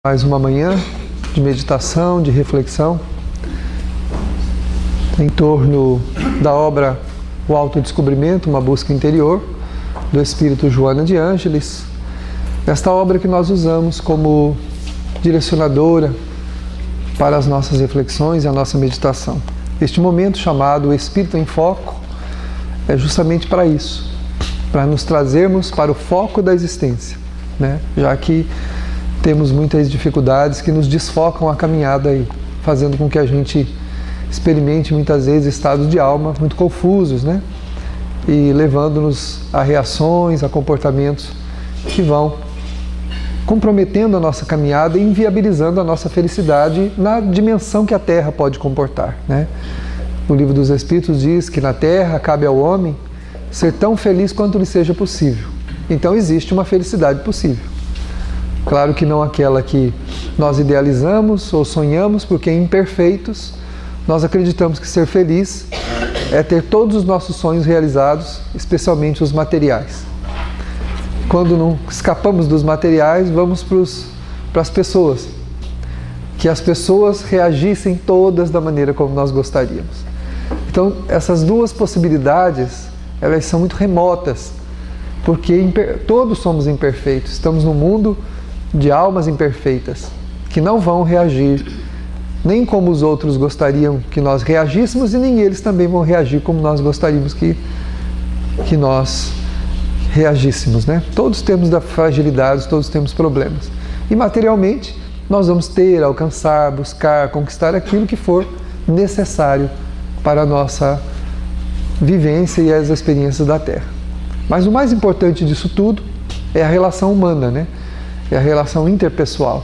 Mais uma manhã de meditação, de reflexão em torno da obra O Autodescobrimento, uma busca interior, do Espírito Joana de Ângeles. Esta obra que nós usamos como direcionadora para as nossas reflexões e a nossa meditação. Este momento chamado O Espírito em Foco é justamente para isso, para nos trazermos para o foco da existência, né? Já que temos muitas dificuldades que nos desfocam a caminhada aí, fazendo com que a gente experimente muitas vezes estados de alma muito confusos, né? E levando-nos a reações, a comportamentos que vão comprometendo a nossa caminhada e inviabilizando a nossa felicidade na dimensão que a Terra pode comportar, né? O Livro dos Espíritos diz que na Terra cabe ao homem ser tão feliz quanto lhe seja possível. Então existe uma felicidade possível. Claro que não aquela que nós idealizamos ou sonhamos, porque imperfeitos, nós acreditamos que ser feliz é ter todos os nossos sonhos realizados, especialmente os materiais. Quando não escapamos dos materiais, vamos para as pessoas. Que as pessoas reagissem todas da maneira como nós gostaríamos. Então, essas duas possibilidades, elas são muito remotas, porque todos somos imperfeitos, estamos num mundo de almas imperfeitas, que não vão reagir nem como os outros gostariam que nós reagíssemos, e nem eles também vão reagir como nós gostaríamos que nós reagíssemos, né? Todos temos fragilidades, todos temos problemas. E materialmente, nós vamos ter, alcançar, buscar, conquistar aquilo que for necessário para a nossa vivência e as experiências da Terra. Mas o mais importante disso tudo é a relação humana, né? É a relação interpessoal.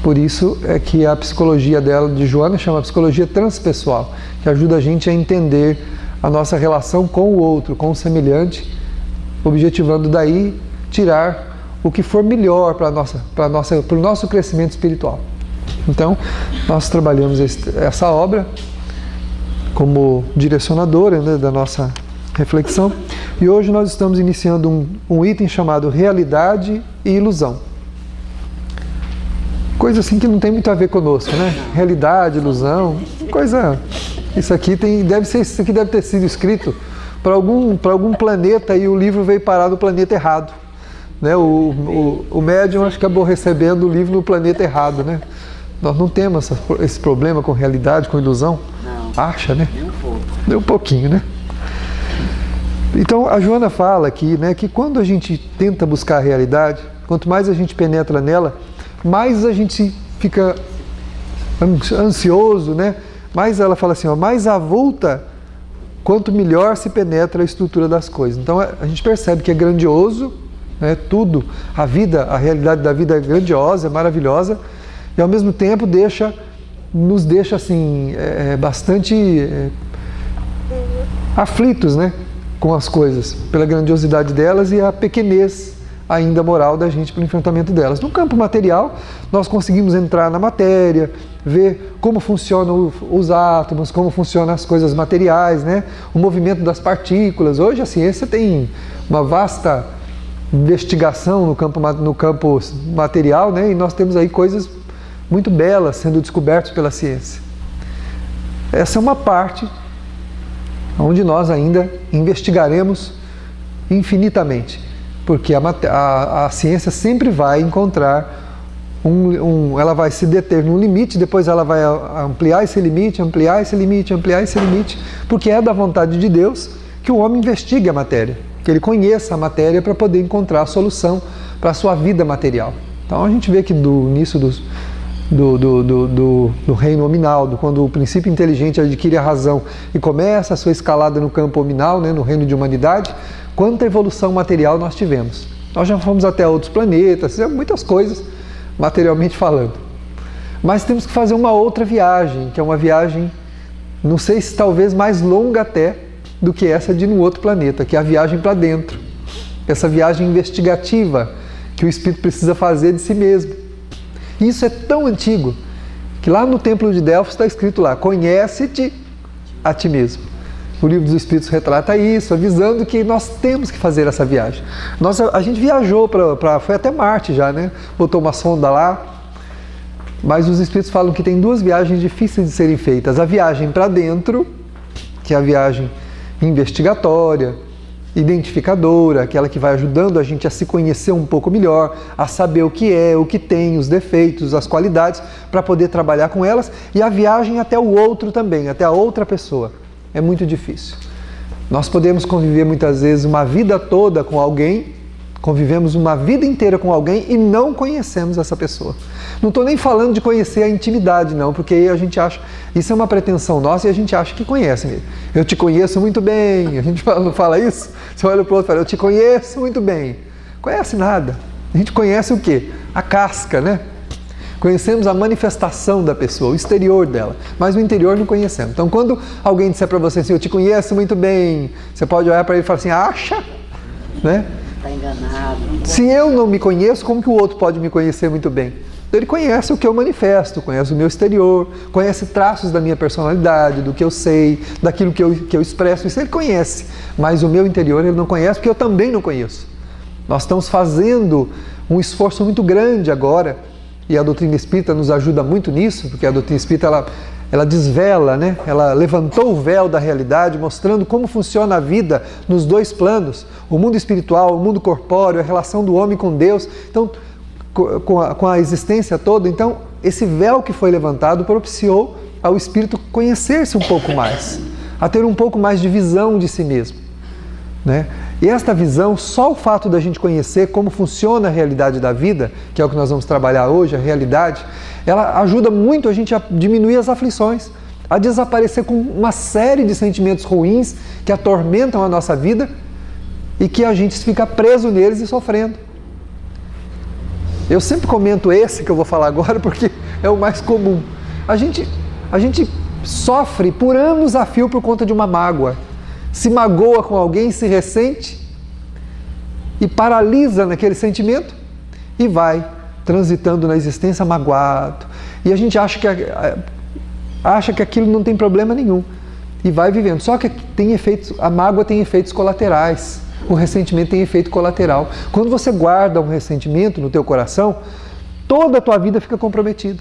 Por isso é que a psicologia dela, de Joana, chama psicologia transpessoal, que ajuda a gente a entender a nossa relação com o outro, com o semelhante, objetivando daí tirar o que for melhor para o nosso crescimento espiritual. Então, nós trabalhamos essa obra como direcionadora, né, da nossa reflexão, e hoje nós estamos iniciando um item chamado Realidade e Ilusão. Coisa assim que não tem muito a ver conosco, né? Realidade, ilusão, coisa... Isso aqui deve ter sido escrito para algum planeta e o livro veio parar no planeta errado, né? O médium acho que acabou recebendo o livro no planeta errado, né? Nós não temos esse problema com realidade, com ilusão. Não. Acha, né? Nem um pouco. Nem um pouquinho, né? Então, a Joana fala aqui, né, que quando a gente tenta buscar a realidade, quanto mais a gente penetra nela, mais a gente fica ansioso, né? Mais ela fala assim, ó, mais avulta, quanto melhor se penetra a estrutura das coisas. Então, a gente percebe que é grandioso, né, tudo, a realidade da vida é grandiosa, é maravilhosa, e ao mesmo tempo nos deixa assim, bastante aflitos, né, com as coisas, pela grandiosidade delas e a pequenez ainda moral da gente para o enfrentamento delas. No campo material, nós conseguimos entrar na matéria, ver como funcionam os átomos, como funcionam as coisas materiais, né? O movimento das partículas. Hoje a ciência tem uma vasta investigação no campo material, né? E nós temos aí coisas muito belas sendo descobertas pela ciência. Essa é uma parte onde nós ainda investigaremos infinitamente, porque a ciência sempre vai encontrar ela vai se deter num limite, depois ela vai ampliar esse limite, ampliar esse limite, ampliar esse limite, porque é da vontade de Deus que o homem investigue a matéria, que ele conheça a matéria para poder encontrar a solução para a sua vida material. Então a gente vê que do início do reino hominal, quando o princípio inteligente adquire a razão e começa a sua escalada no campo hominal, né, no reino de humanidade, quanta evolução material nós tivemos. Nós já fomos até outros planetas, fizemos muitas coisas, materialmente falando. Mas temos que fazer uma outra viagem, que é uma viagem, não sei se talvez mais longa até do que essa de ir num outro planeta, que é a viagem para dentro. Essa viagem investigativa que o espírito precisa fazer de si mesmo. Isso é tão antigo que lá no Templo de Delfos está escrito lá, conhece-te a ti mesmo. O Livro dos Espíritos retrata isso, avisando que nós temos que fazer essa viagem. A gente viajou foi até Marte já, né? Botou uma sonda lá, Mas os Espíritos falam que tem duas viagens difíceis de serem feitas. A viagem para dentro, que é a viagem investigatória, identificadora, aquela que vai ajudando a gente a se conhecer um pouco melhor, a saber o que é, o que tem, os defeitos, as qualidades, para poder trabalhar com elas, e a viagem até o outro também, até a outra pessoa. É muito difícil. Nós podemos conviver muitas vezes uma vida toda com alguém, convivemos uma vida inteira com alguém e não conhecemos essa pessoa. Não estou nem falando de conhecer a intimidade, não, porque aí a gente acha, isso é uma pretensão nossa e a gente acha que conhece mesmo. Eu te conheço muito bem, a gente não fala isso? Você olha para o outro e fala, eu te conheço muito bem. Conhece nada. A gente conhece o quê? A casca, né? Conhecemos a manifestação da pessoa, o exterior dela, mas o interior não conhecemos. Então, quando alguém disser para você assim, eu te conheço muito bem, você pode olhar para ele e falar assim, acha? Né? Está enganado. Se eu não me conheço, como que o outro pode me conhecer muito bem? Ele conhece o que eu manifesto, conhece o meu exterior, conhece traços da minha personalidade, do que eu sei, daquilo que eu expresso, isso ele conhece. Mas o meu interior ele não conhece, porque eu também não conheço. Nós estamos fazendo um esforço muito grande agora, e a doutrina espírita nos ajuda muito nisso, porque a doutrina espírita ela desvela, né? Ela levantou o véu da realidade, mostrando como funciona a vida nos dois planos, o mundo espiritual, o mundo corpóreo, a relação do homem com Deus. Então, com a existência toda, então esse véu que foi levantado propiciou ao espírito conhecer-se um pouco mais, a ter um pouco mais de visão de si mesmo, né? E esta visão, só o fato da gente conhecer como funciona a realidade da vida, que é o que nós vamos trabalhar hoje, a realidade, ela ajuda muito a gente a diminuir as aflições, a desaparecer com uma série de sentimentos ruins que atormentam a nossa vida e que a gente fica preso neles e sofrendo. Eu sempre comento esse que eu vou falar agora porque é o mais comum. A gente sofre por anos a fio por conta de uma mágoa. Se magoa com alguém, se ressente e paralisa naquele sentimento e vai transitando na existência magoado. E a gente acha que aquilo não tem problema nenhum e vai vivendo. Só que tem efeitos, a mágoa tem efeitos colaterais. O ressentimento tem efeito colateral. Quando você guarda um ressentimento no teu coração, toda a tua vida fica comprometida.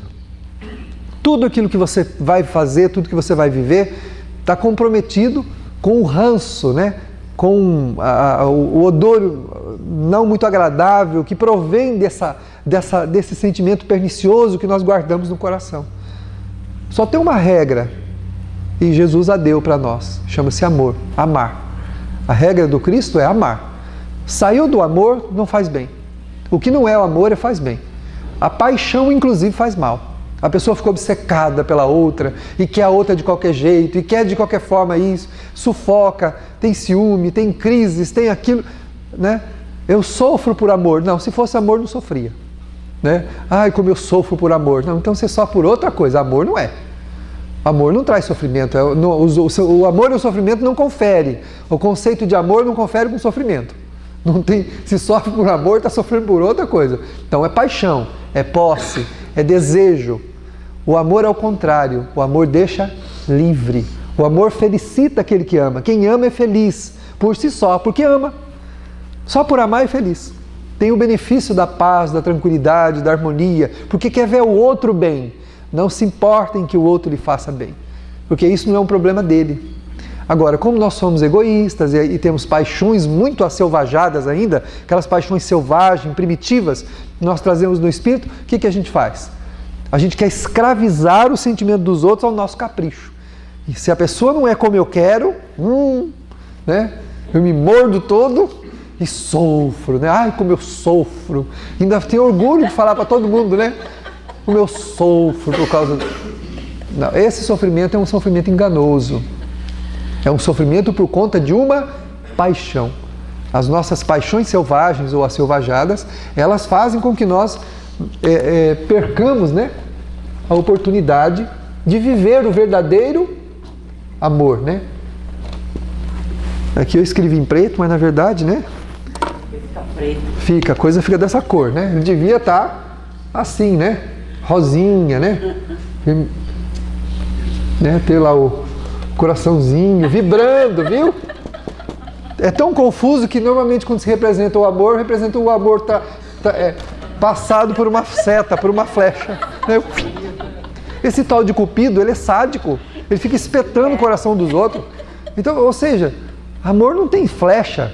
Tudo aquilo que você vai fazer, tudo que você vai viver, está comprometido com o ranço, né? Com o odor não muito agradável que provém desse sentimento pernicioso que nós guardamos no coração. Só tem uma regra, e Jesus a deu para nós, chama-se amor, amar. A regra do Cristo é amar. Saiu do amor, não faz bem. O que não é o amor, faz bem. A paixão, inclusive, faz mal. A pessoa ficou obcecada pela outra e quer a outra de qualquer jeito e quer de qualquer forma isso, sufoca, tem ciúme, tem crises, tem aquilo, né? Eu sofro por amor. Não, se fosse amor, não sofria, né? Ai, como eu sofro por amor. Não, então você sofre por outra coisa. Amor não é. Amor não traz sofrimento. O amor e o sofrimento não confere. O conceito de amor não confere com sofrimento. Não tem, se sofre por amor, está sofrendo por outra coisa. Então é paixão, é posse, é desejo. O amor é o contrário. O amor deixa livre. O amor felicita aquele que ama. Quem ama é feliz por si só, porque ama. Só por amar é feliz. Tem o benefício da paz, da tranquilidade, da harmonia, porque quer ver o outro bem. Não se importa em que o outro lhe faça bem, porque isso não é um problema dele. Agora, como nós somos egoístas e temos paixões muito acelvajadas ainda, aquelas paixões selvagens, primitivas, nós trazemos no espírito, o que a gente faz? A gente quer escravizar o sentimento dos outros ao nosso capricho. E se a pessoa não é como eu quero, né? Eu me mordo todo e sofro, né? Ai, como eu sofro. Ainda tenho orgulho de falar para todo mundo, né? Como eu sofro por causa... Não, esse sofrimento é um sofrimento enganoso. É um sofrimento por conta de uma paixão. As nossas paixões selvagens ou acelvajadas, elas fazem com que nós percamos, né, a oportunidade de viver o verdadeiro amor, né? Aqui eu escrevi em preto, mas na verdade, né? Fica preto. A coisa fica dessa cor, né? Ele devia estar assim, né? Rosinha, né? Ter lá o coraçãozinho vibrando, viu? É tão confuso que normalmente quando se representa o amor passado por uma seta, por uma flecha. né? Esse tal de Cupido, ele é sádico. Ele fica espetando o coração dos outros. Então, ou seja, amor não tem flecha.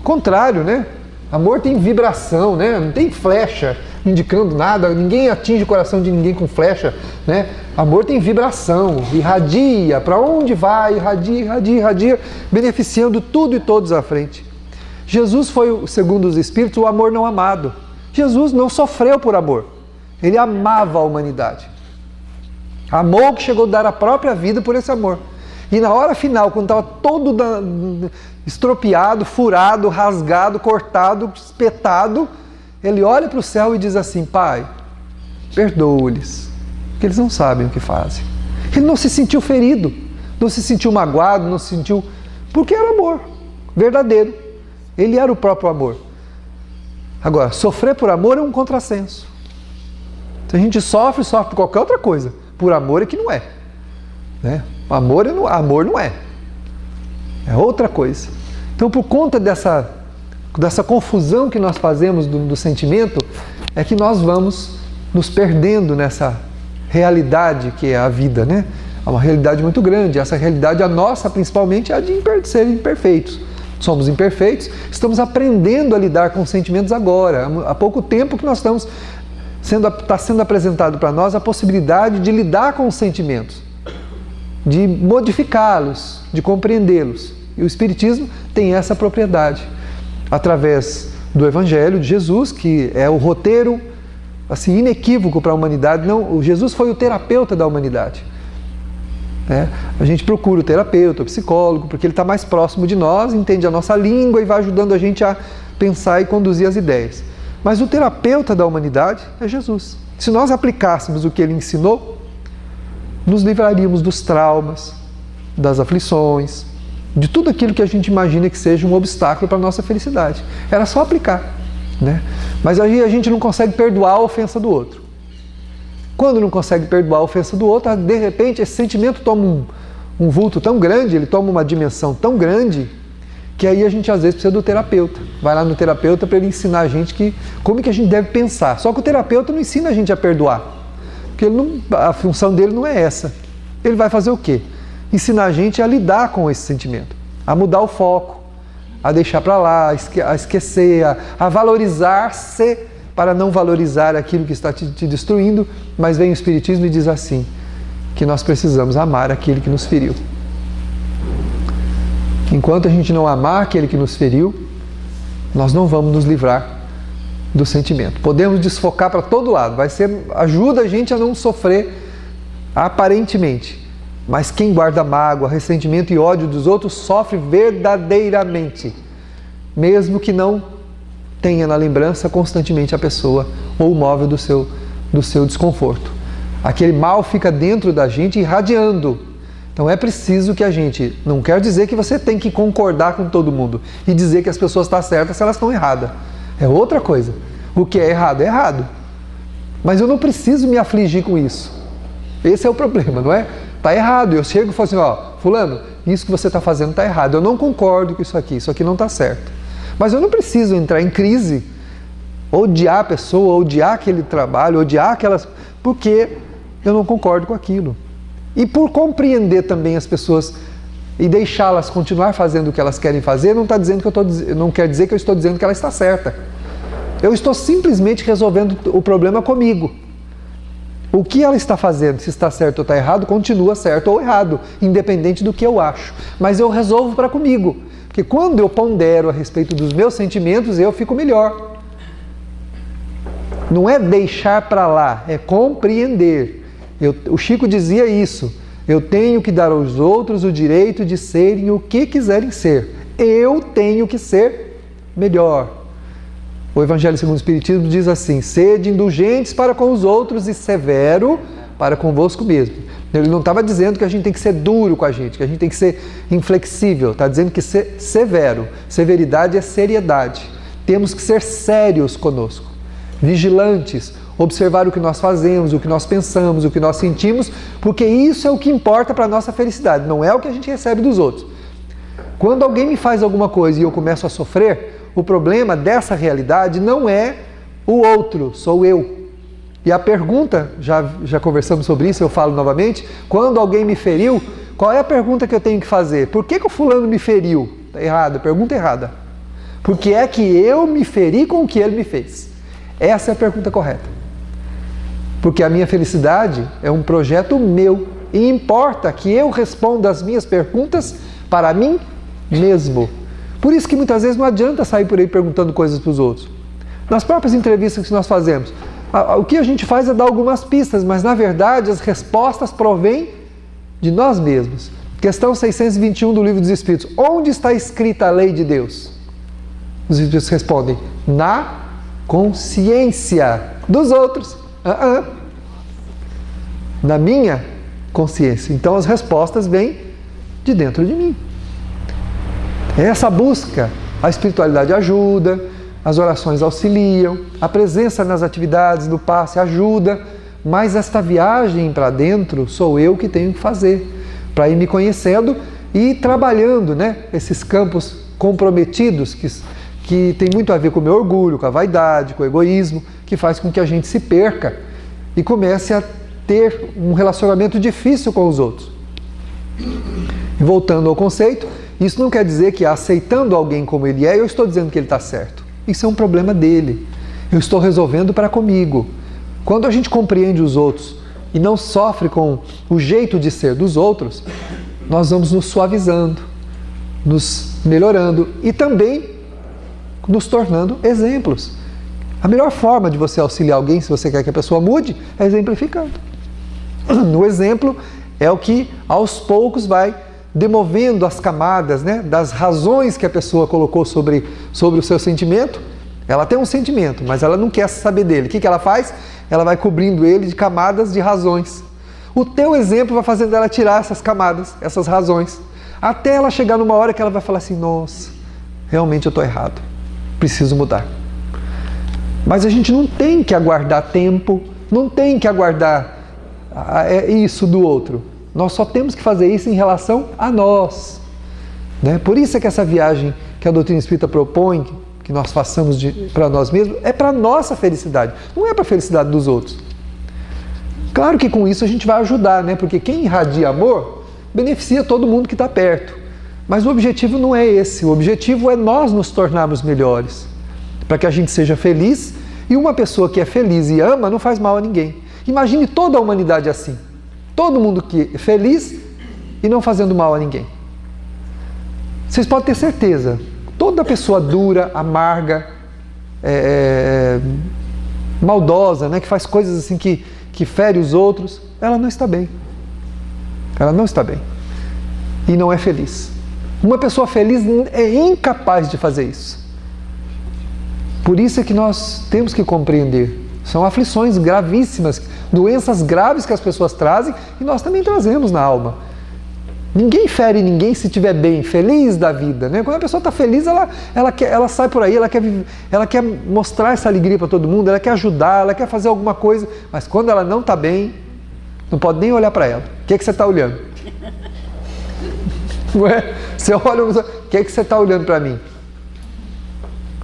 Contrário, né? Amor tem vibração, né? Não tem flecha indicando nada. Ninguém atinge o coração de ninguém com flecha, né? Amor tem vibração, irradia. Para onde vai? Irradia, irradia, irradia, beneficiando tudo e todos à frente. Jesus foi, segundo os Espíritos, o amor não amado. Jesus não sofreu por amor. Ele amava a humanidade. Amou que chegou a dar a própria vida por esse amor. E na hora final, quando estava todo estropiado, furado, rasgado, cortado, espetado, ele olha para o céu e diz assim: Pai, perdoa-lhes, porque eles não sabem o que fazem. Ele não se sentiu ferido, não se sentiu magoado, não se sentiu... Porque era amor verdadeiro. Ele era o próprio amor. Agora, sofrer por amor é um contrassenso. Se a gente sofre por qualquer outra coisa. Por amor é que não é. Né? Amor não é. É outra coisa. Então, por conta dessa confusão que nós fazemos do sentimento, é que nós vamos nos perdendo nessa realidade que é a vida, né? É uma realidade muito grande. Essa realidade, a nossa principalmente, é a de ser imperfeitos. Somos imperfeitos, estamos aprendendo a lidar com os sentimentos agora. Há pouco tempo que nós está sendo apresentado para nós a possibilidade de lidar com os sentimentos, de modificá-los, de compreendê-los. E o Espiritismo tem essa propriedade, através do Evangelho de Jesus, que é o roteiro assim, inequívoco para a humanidade. Não, Jesus foi o terapeuta da humanidade. A gente procura o terapeuta, o psicólogo, porque ele está mais próximo de nós, entende a nossa língua e vai ajudando a gente a pensar e conduzir as ideias. Mas o terapeuta da humanidade é Jesus. Se nós aplicássemos o que ele ensinou, nos livraríamos dos traumas, das aflições, de tudo aquilo que a gente imagina que seja um obstáculo para a nossa felicidade. Era só aplicar, né? Mas aí a gente não consegue perdoar a ofensa do outro. Quando não consegue perdoar a ofensa do outro, de repente esse sentimento toma um vulto tão grande, ele toma uma dimensão tão grande, que aí a gente às vezes precisa do terapeuta. Vai lá no terapeuta para ele ensinar a gente como que a gente deve pensar. Só que o terapeuta não ensina a gente a perdoar, porque a função dele não é essa. Ele vai fazer o quê? Ensinar a gente a lidar com esse sentimento, a mudar o foco, a deixar para lá, a esquecer, a valorizar-se, para não valorizar aquilo que está te destruindo. Mas vem o Espiritismo e diz assim, que nós precisamos amar aquele que nos feriu. Enquanto a gente não amar aquele que nos feriu, nós não vamos nos livrar do sentimento. Podemos desfocar para todo lado, ajuda a gente a não sofrer aparentemente. Mas quem guarda mágoa, ressentimento e ódio dos outros sofre verdadeiramente, mesmo que não tenha na lembrança constantemente a pessoa ou o móvel do seu desconforto. Aquele mal fica dentro da gente irradiando. Então é preciso que a gente... Não quer dizer que você tem que concordar com todo mundo e dizer que as pessoas estão certas se elas estão erradas. É outra coisa. O que é errado. Mas eu não preciso me afligir com isso. Esse é o problema, não é? Está errado. Eu chego e falo assim, fulano, isso que você está fazendo está errado. Eu não concordo com isso aqui não está certo. Mas eu não preciso entrar em crise, odiar a pessoa, odiar aquele trabalho, odiar aquelas... porque eu não concordo com aquilo. E por compreender também as pessoas e deixá-las continuar fazendo o que elas querem fazer, não quer dizer que eu estou dizendo que ela está certa. Eu estou simplesmente resolvendo o problema comigo. O que ela está fazendo, se está certo ou está errado, continua certo ou errado, independente do que eu acho. Mas eu resolvo para comigo. Porque quando eu pondero a respeito dos meus sentimentos, eu fico melhor. Não é deixar para lá, é compreender. O Chico dizia isso. Eu tenho que dar aos outros o direito de serem o que quiserem ser. Eu tenho que ser melhor. O Evangelho segundo o Espiritismo diz assim: sede indulgentes para com os outros e severo para convosco mesmo. Ele não estava dizendo que a gente tem que ser duro com a gente, que a gente tem que ser inflexível. Está dizendo que ser severo. Severidade é seriedade. Temos que ser sérios conosco, vigilantes, observar o que nós fazemos, o que nós pensamos, o que nós sentimos, porque isso é o que importa para a nossa felicidade, não é o que a gente recebe dos outros. Quando alguém me faz alguma coisa e eu começo a sofrer, o problema dessa realidade não é o outro, sou eu. E a pergunta, já conversamos sobre isso, eu falo novamente, quando alguém me feriu, qual é a pergunta que eu tenho que fazer? Por que o fulano me feriu? Está errado, pergunta errada. Por que é que eu me feri com o que ele me fez? Essa é a pergunta correta. Porque a minha felicidade é um projeto meu. E importa que eu responda as minhas perguntas para mim mesmo. Por isso que muitas vezes não adianta sair por aí perguntando coisas para os outros. Nas próprias entrevistas que nós fazemos, o que a gente faz é dar algumas pistas, mas na verdade as respostas provêm de nós mesmos. Questão 621 do Livro dos Espíritos. Onde está escrita a lei de Deus? Os Espíritos respondem, na consciência dos outros. Na minha consciência. Então as respostas vêm de dentro de mim. Essa busca, a espiritualidade ajuda, as orações auxiliam, a presença nas atividades do passe ajuda, mas esta viagem para dentro sou eu que tenho que fazer, para ir me conhecendo e trabalhando, né, esses campos comprometidos que tem muito a ver com o meu orgulho, com a vaidade, com o egoísmo, que faz com que a gente se perca e comece a ter um relacionamento difícil com os outros. E voltando ao conceito, isso não quer dizer que aceitando alguém como ele é, eu estou dizendo que ele está certo. Isso é um problema dele. Eu estou resolvendo para comigo. Quando a gente compreende os outros e não sofre com o jeito de ser dos outros, nós vamos nos suavizando, nos melhorando e também nos tornando exemplos. A melhor forma de você auxiliar alguém, se você quer que a pessoa mude, é exemplificando. No exemplo é o que aos poucos vai demovendo as camadas, né, das razões que a pessoa colocou sobre o seu sentimento. Ela tem um sentimento, mas ela não quer saber dele. O que ela faz? Ela vai cobrindo ele de camadas de razões. O teu exemplo vai fazendo ela tirar essas camadas, essas razões, até ela chegar numa hora que ela vai falar assim, nossa, realmente eu estou errado, preciso mudar. Mas a gente não tem que aguardar tempo, não tem que aguardar isso do outro. Nós só temos que fazer isso em relação a nós, né? Por isso é que essa viagem que a doutrina espírita propõe, que nós façamos para nós mesmos, é para a nossa felicidade, não é para a felicidade dos outros. Claro que com isso a gente vai ajudar, né? Porque quem irradia amor beneficia todo mundo que está perto. Mas o objetivo não é esse, o objetivo é nós nos tornarmos melhores, para que a gente seja feliz, e uma pessoa que é feliz e ama não faz mal a ninguém. Imagine toda a humanidade assim, todo mundo que é feliz e não fazendo mal a ninguém. Vocês podem ter certeza, toda pessoa dura, amarga, maldosa, né, que faz coisas assim que fere os outros, ela não está bem. Ela não está bem. E não é feliz. Uma pessoa feliz é incapaz de fazer isso. Por isso é que nós temos que compreender. São aflições gravíssimas, doenças graves que as pessoas trazem e nós também trazemos na alma. Ninguém fere ninguém se estiver bem, feliz da vida, né? Quando a pessoa está feliz, ela sai por aí, ela quer mostrar essa alegria para todo mundo, ela quer ajudar, ela quer fazer alguma coisa, mas quando ela não está bem, não pode nem olhar para ela. O que é que você está olhando? Ué, você olha, o que é que você está olhando para mim?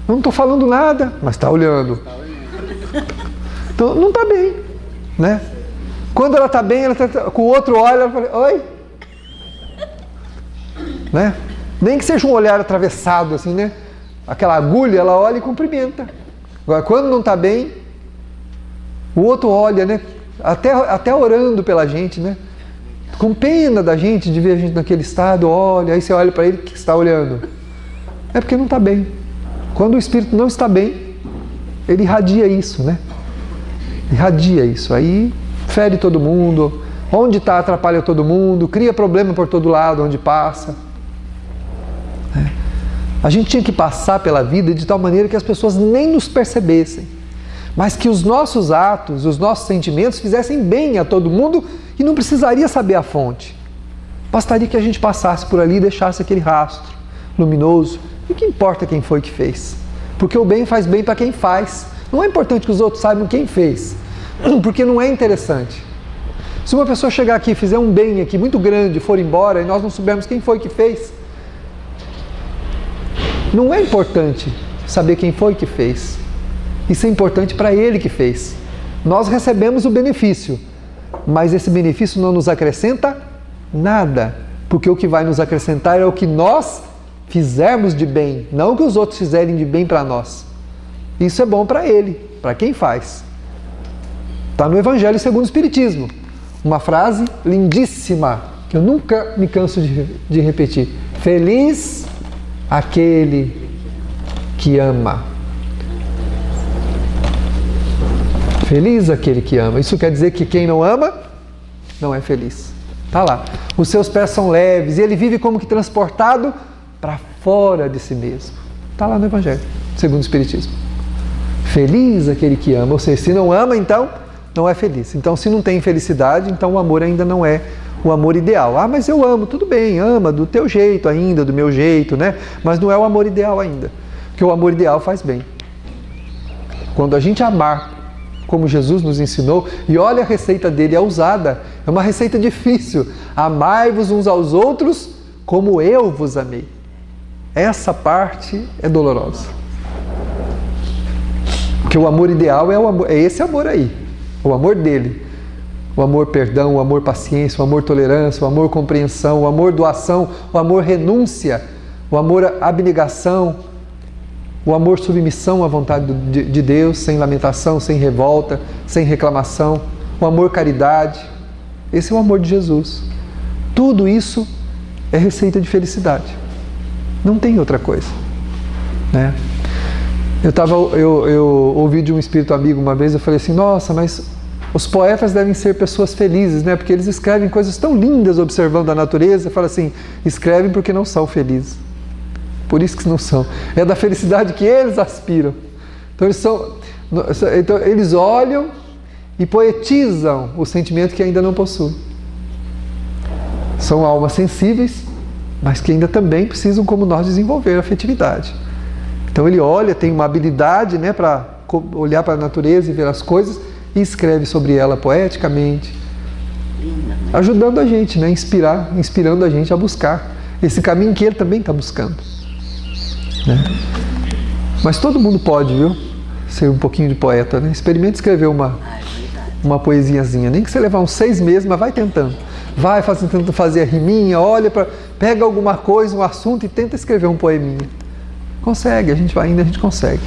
Eu não estou falando nada, mas está olhando. Então não está bem, né? Quando ela está bem, ela tá, com o outro olho, ela fala, oi? Né? Nem que seja um olhar atravessado, assim, né? Aquela agulha, ela olha e cumprimenta. Agora, quando não está bem, o outro olha, né? Até orando pela gente, né? Com pena da gente, de ver a gente naquele estado, olha, aí você olha para ele, que está olhando? É porque não está bem. Quando o espírito não está bem, ele irradia isso, né? Irradia isso. Aí fere todo mundo, onde está atrapalha todo mundo, cria problema por todo lado, onde passa. A gente tinha que passar pela vida de tal maneira que as pessoas nem nos percebessem, mas que os nossos atos, os nossos sentimentos fizessem bem a todo mundo e não precisaria saber a fonte. Bastaria que a gente passasse por ali e deixasse aquele rastro luminoso. E o que importa quem foi que fez? Porque o bem faz bem para quem faz. Não é importante que os outros saibam quem fez, porque não é interessante. Se uma pessoa chegar aqui e fizer um bem aqui muito grande, for embora e nós não soubermos quem foi que fez, não é importante saber quem foi que fez. Isso é importante para ele que fez. Nós recebemos o benefício, mas esse benefício não nos acrescenta nada, porque o que vai nos acrescentar é o que nós fizermos de bem, não o que os outros fizerem de bem para nós. Isso é bom para ele, para quem faz. Está no Evangelho segundo o Espiritismo. Uma frase lindíssima, que eu nunca me canso de repetir. Feliz aquele que ama. Feliz aquele que ama. Isso quer dizer que quem não ama, não é feliz. Está lá. Os seus pés são leves e ele vive como que transportado para fora de si mesmo. Está lá no Evangelho, segundo o Espiritismo. Feliz aquele que ama. Ou seja, se não ama, então não é feliz. Então, se não tem felicidade, então o amor ainda não é o amor ideal. Ah, mas eu amo. Tudo bem, ama do teu jeito ainda, do meu jeito, né? Mas não é o amor ideal ainda. Porque o amor ideal faz bem. Quando a gente amar como Jesus nos ensinou, e olha a receita dele, é usada, é uma receita difícil. Amai-vos uns aos outros como eu vos amei. Essa parte é dolorosa. Porque o amor ideal é esse amor aí, o amor dele. O amor perdão, o amor paciência, o amor tolerância, o amor compreensão, o amor doação, o amor renúncia, o amor abnegação, o amor submissão à vontade de Deus, sem lamentação, sem revolta, sem reclamação, o amor caridade. Esse é o amor de Jesus. Tudo isso é receita de felicidade. Não tem outra coisa, né? Eu ouvi de um espírito amigo uma vez, eu falei assim, nossa, mas os poetas devem ser pessoas felizes, né? Porque eles escrevem coisas tão lindas observando a natureza. Eu falo assim, escrevem porque não são felizes. Por isso que não são. É da felicidade que eles aspiram. Então eles olham e poetizam o sentimento que ainda não possuem. São almas sensíveis, mas que ainda também precisam, como nós, desenvolver a afetividade. Então ele olha, tem uma habilidade, né, para olhar para a natureza e ver as coisas e escreve sobre ela poeticamente, ajudando a gente, né, inspirando a gente a buscar esse caminho que ele também está buscando, né? Mas todo mundo pode, viu, ser um pouquinho de poeta, né? Experimente escrever uma poesiazinha, nem que você levar uns 6 meses, mas vai tentando. Vai tentando fazer a riminha, pega alguma coisa, um assunto e tenta escrever um poeminha. Consegue, ainda a gente consegue,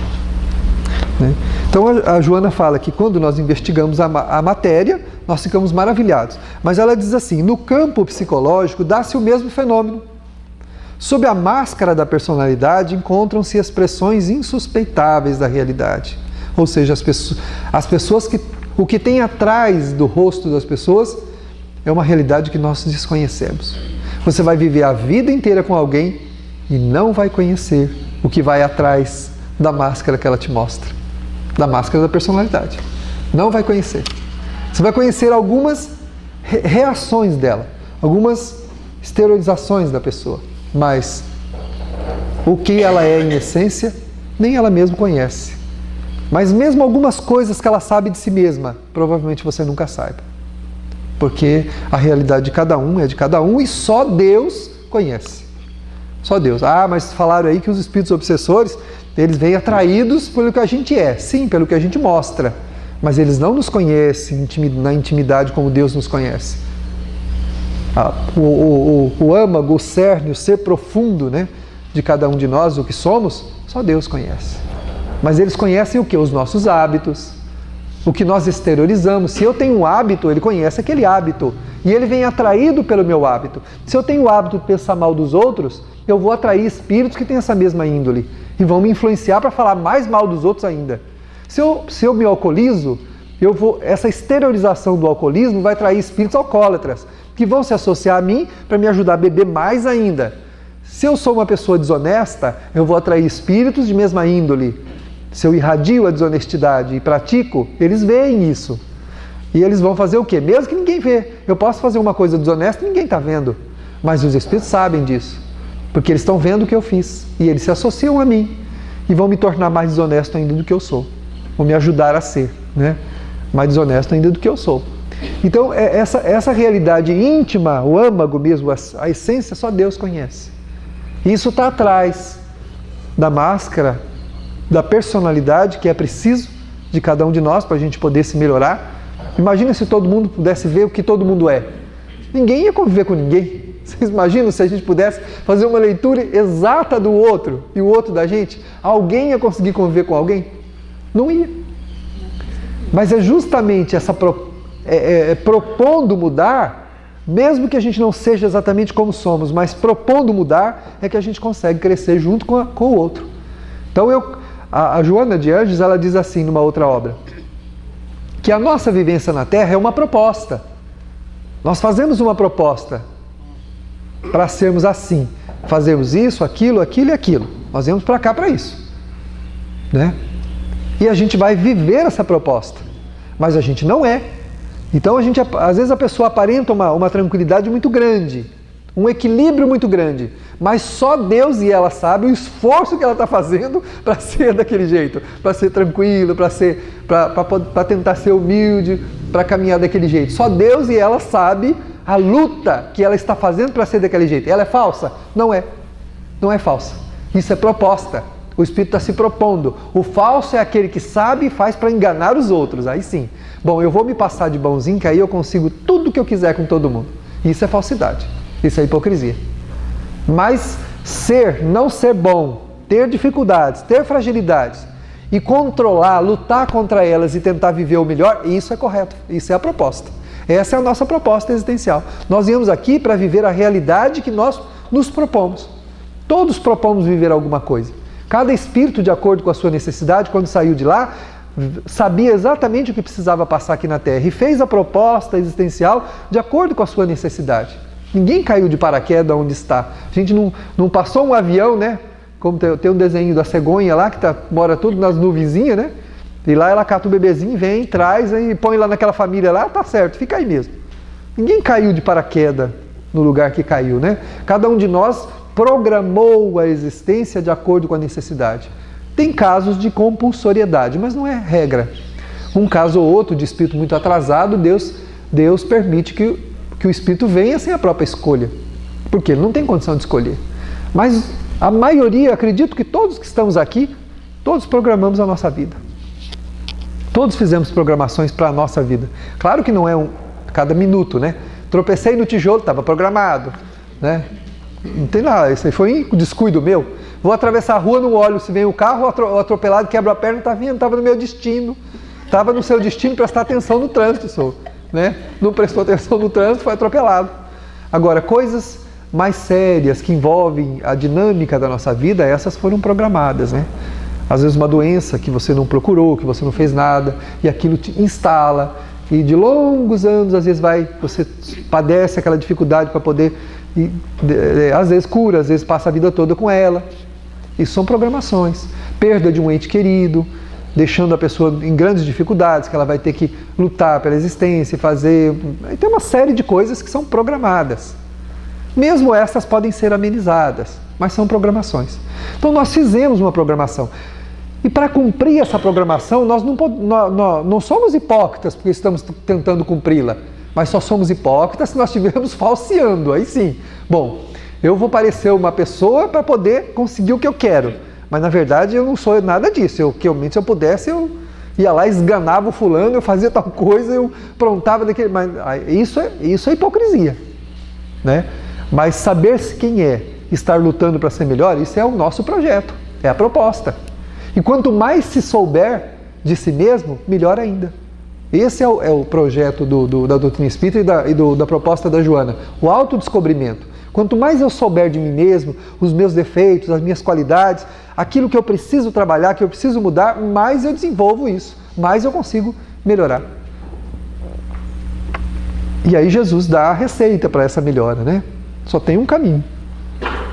né? Então a Joana fala que quando nós investigamos a matéria, nós ficamos maravilhados. Mas ela diz assim, no campo psicológico dá-se o mesmo fenômeno. Sob a máscara da personalidade encontram-se expressões insuspeitáveis da realidade. Ou seja, as pessoas que o que tem atrás do rosto das pessoas é uma realidade que nós desconhecemos. Você vai viver a vida inteira com alguém e não vai conhecer o que vai atrás da máscara que ela te mostra, da máscara da personalidade. Não vai conhecer. Você vai conhecer algumas reações dela, algumas exteriorizações da pessoa, mas o que ela é em essência, nem ela mesma conhece. Mas mesmo algumas coisas que ela sabe de si mesma, provavelmente você nunca saiba. Porque a realidade de cada um é de cada um e só Deus conhece. Só Deus. Ah, mas falaram aí que os espíritos obsessores, eles vêm atraídos pelo que a gente é. Sim, pelo que a gente mostra. Mas eles não nos conhecem na intimidade como Deus nos conhece. O âmago, o cerne, o ser profundo, né, de cada um de nós, o que somos, só Deus conhece. Mas eles conhecem o quê? Os nossos hábitos, o que nós exteriorizamos. Se eu tenho um hábito, ele conhece aquele hábito. E ele vem atraído pelo meu hábito. Se eu tenho o hábito de pensar mal dos outros, eu vou atrair espíritos que têm essa mesma índole. E vão me influenciar para falar mais mal dos outros ainda. Se eu me alcoolizo, essa exteriorização do alcoolismo vai atrair espíritos alcoólatras, que vão se associar a mim para me ajudar a beber mais ainda. Se eu sou uma pessoa desonesta, eu vou atrair espíritos de mesma índole. Se eu irradio a desonestidade e pratico, eles veem isso. E eles vão fazer o quê? Mesmo que ninguém vê. Eu posso fazer uma coisa desonesta e ninguém está vendo. Mas os espíritos sabem disso. Porque eles estão vendo o que eu fiz. E eles se associam a mim. E vão me tornar mais desonesto ainda do que eu sou. Vão me ajudar a ser, né, mais desonesto ainda do que eu sou. Então, essa realidade íntima, o âmago mesmo, a essência, só Deus conhece. E isso está atrás da máscara, da personalidade que é preciso de cada um de nós para a gente poder se melhorar. Imagina se todo mundo pudesse ver o que todo mundo é. Ninguém ia conviver com ninguém. Vocês imaginam se a gente pudesse fazer uma leitura exata do outro e o outro da gente? Alguém ia conseguir conviver com alguém? Não ia. Mas é justamente essa propondo mudar, mesmo que a gente não seja exatamente como somos, mas propondo mudar, é que a gente consegue crescer junto com o outro. Então a Joana de Ângeles, ela diz assim numa outra obra, que a nossa vivência na Terra é uma proposta. Nós fazemos uma proposta para sermos assim. Fazemos isso, aquilo, aquilo e aquilo. Nós viemos para cá para isso. Né? E a gente vai viver essa proposta. Mas a gente não é. Então, às vezes a pessoa aparenta uma tranquilidade muito grande, um equilíbrio muito grande, mas só Deus e ela sabe o esforço que ela está fazendo para ser daquele jeito, para ser tranquilo, para tentar ser humilde, para caminhar daquele jeito. Só Deus e ela sabe a luta que ela está fazendo para ser daquele jeito. Ela é falsa? Não é. Não é falsa. Isso é proposta. O Espírito está se propondo. O falso é aquele que sabe e faz para enganar os outros. Aí sim. Bom, eu vou me passar de bonzinho, que aí eu consigo tudo que eu quiser com todo mundo. Isso é falsidade. Isso é hipocrisia. Mas não ser bom, ter dificuldades, ter fragilidades e controlar, lutar contra elas e tentar viver o melhor, isso é correto. Isso é a proposta. Essa é a nossa proposta existencial. Nós viemos aqui para viver a realidade que nós nos propomos. Todos propomos viver alguma coisa. Cada espírito, de acordo com a sua necessidade, quando saiu de lá, sabia exatamente o que precisava passar aqui na Terra e fez a proposta existencial de acordo com a sua necessidade. Ninguém caiu de paraquedas onde está. A gente não passou um avião, né? Como tem um desenho da cegonha lá, que mora tudo nas nuvenzinhas, né? E lá ela cata o bebezinho, vem, traz e põe lá naquela família lá, tá certo, fica aí mesmo. Ninguém caiu de paraquedas no lugar que caiu, né? Cada um de nós programou a existência de acordo com a necessidade. Tem casos de compulsoriedade, mas não é regra. Um caso ou outro de espírito muito atrasado, Deus permite que o espírito venha sem a própria escolha, porque ele não tem condição de escolher. Mas a maioria, acredito que todos que estamos aqui, todos programamos a nossa vida. Todos fizemos programações para a nossa vida. Claro que não é cada minuto, né? Tropecei no tijolo, estava programado, né? Não tem nada, isso aí foi um descuido meu. Vou atravessar a rua, não olho se vem o carro, o atropelado, quebra a perna, está vindo, estava no meu destino. Estava no seu destino prestar atenção no trânsito, né? Não prestou atenção no trânsito, foi atropelado. Agora, coisas mais sérias que envolvem a dinâmica da nossa vida, essas foram programadas, né? Às vezes uma doença que você não procurou, que você não fez nada, e aquilo te instala, e de longos anos, às vezes você padece aquela dificuldade para poder, às vezes cura, às vezes passa a vida toda com ela. Isso são programações. Perda de um ente querido, deixando a pessoa em grandes dificuldades, que ela vai ter que lutar pela existência e fazer... Tem uma série de coisas que são programadas. Mesmo essas podem ser amenizadas, mas são programações. Então nós fizemos uma programação. E para cumprir essa programação, nós não somos hipócritas porque estamos tentando cumpri-la, mas só somos hipócritas se nós estivermos falseando, aí sim. Bom, eu vou parecer uma pessoa para poder conseguir o que eu quero, mas na verdade eu não sou nada disso. Realmente, se eu pudesse, eu ia lá, esganava o fulano, eu fazia tal coisa, eu prontava daquele... Mas isso é hipocrisia, né? Mas saber-se quem é, estar lutando para ser melhor, isso é o nosso projeto, é a proposta. E quanto mais se souber de si mesmo, melhor ainda. Esse é o projeto da doutrina espírita e da proposta da Joana, o autodescobrimento. Quanto mais eu souber de mim mesmo, os meus defeitos, as minhas qualidades, aquilo que eu preciso trabalhar, que eu preciso mudar, mais eu desenvolvo isso, mais eu consigo melhorar. E aí Jesus dá a receita para essa melhora, né? Só tem um caminho,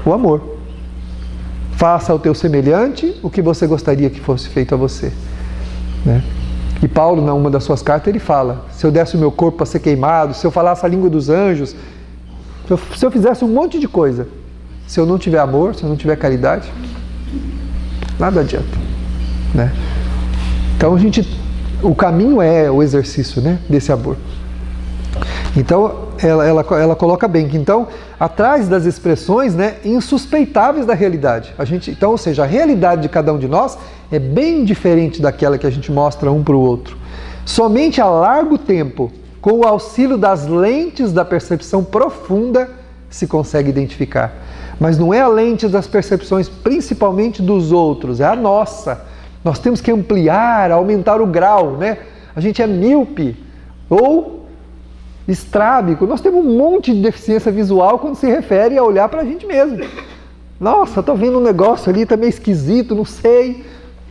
o amor. Faça ao teu semelhante o que você gostaria que fosse feito a você, né? E Paulo, numa das suas cartas, ele fala, se eu desse o meu corpo para ser queimado, se eu falasse a língua dos anjos, se eu fizesse um monte de coisa, se eu não tiver amor, se eu não tiver caridade, nada adianta, né? Então o caminho é o exercício, né, desse amor. Então, ela coloca bem que, então, atrás das expressões, né, insuspeitáveis da realidade. Então, ou seja, a realidade de cada um de nós é bem diferente daquela que a gente mostra um para o outro. Somente a largo tempo, com o auxílio das lentes da percepção profunda, se consegue identificar. Mas não é a lente das percepções principalmente dos outros, é a nossa. Nós temos que ampliar, aumentar o grau, né? A gente é míope ou estrábico. Nós temos um monte de deficiência visual quando se refere a olhar para a gente mesmo. Nossa, estou vendo um negócio ali, está meio esquisito, não sei.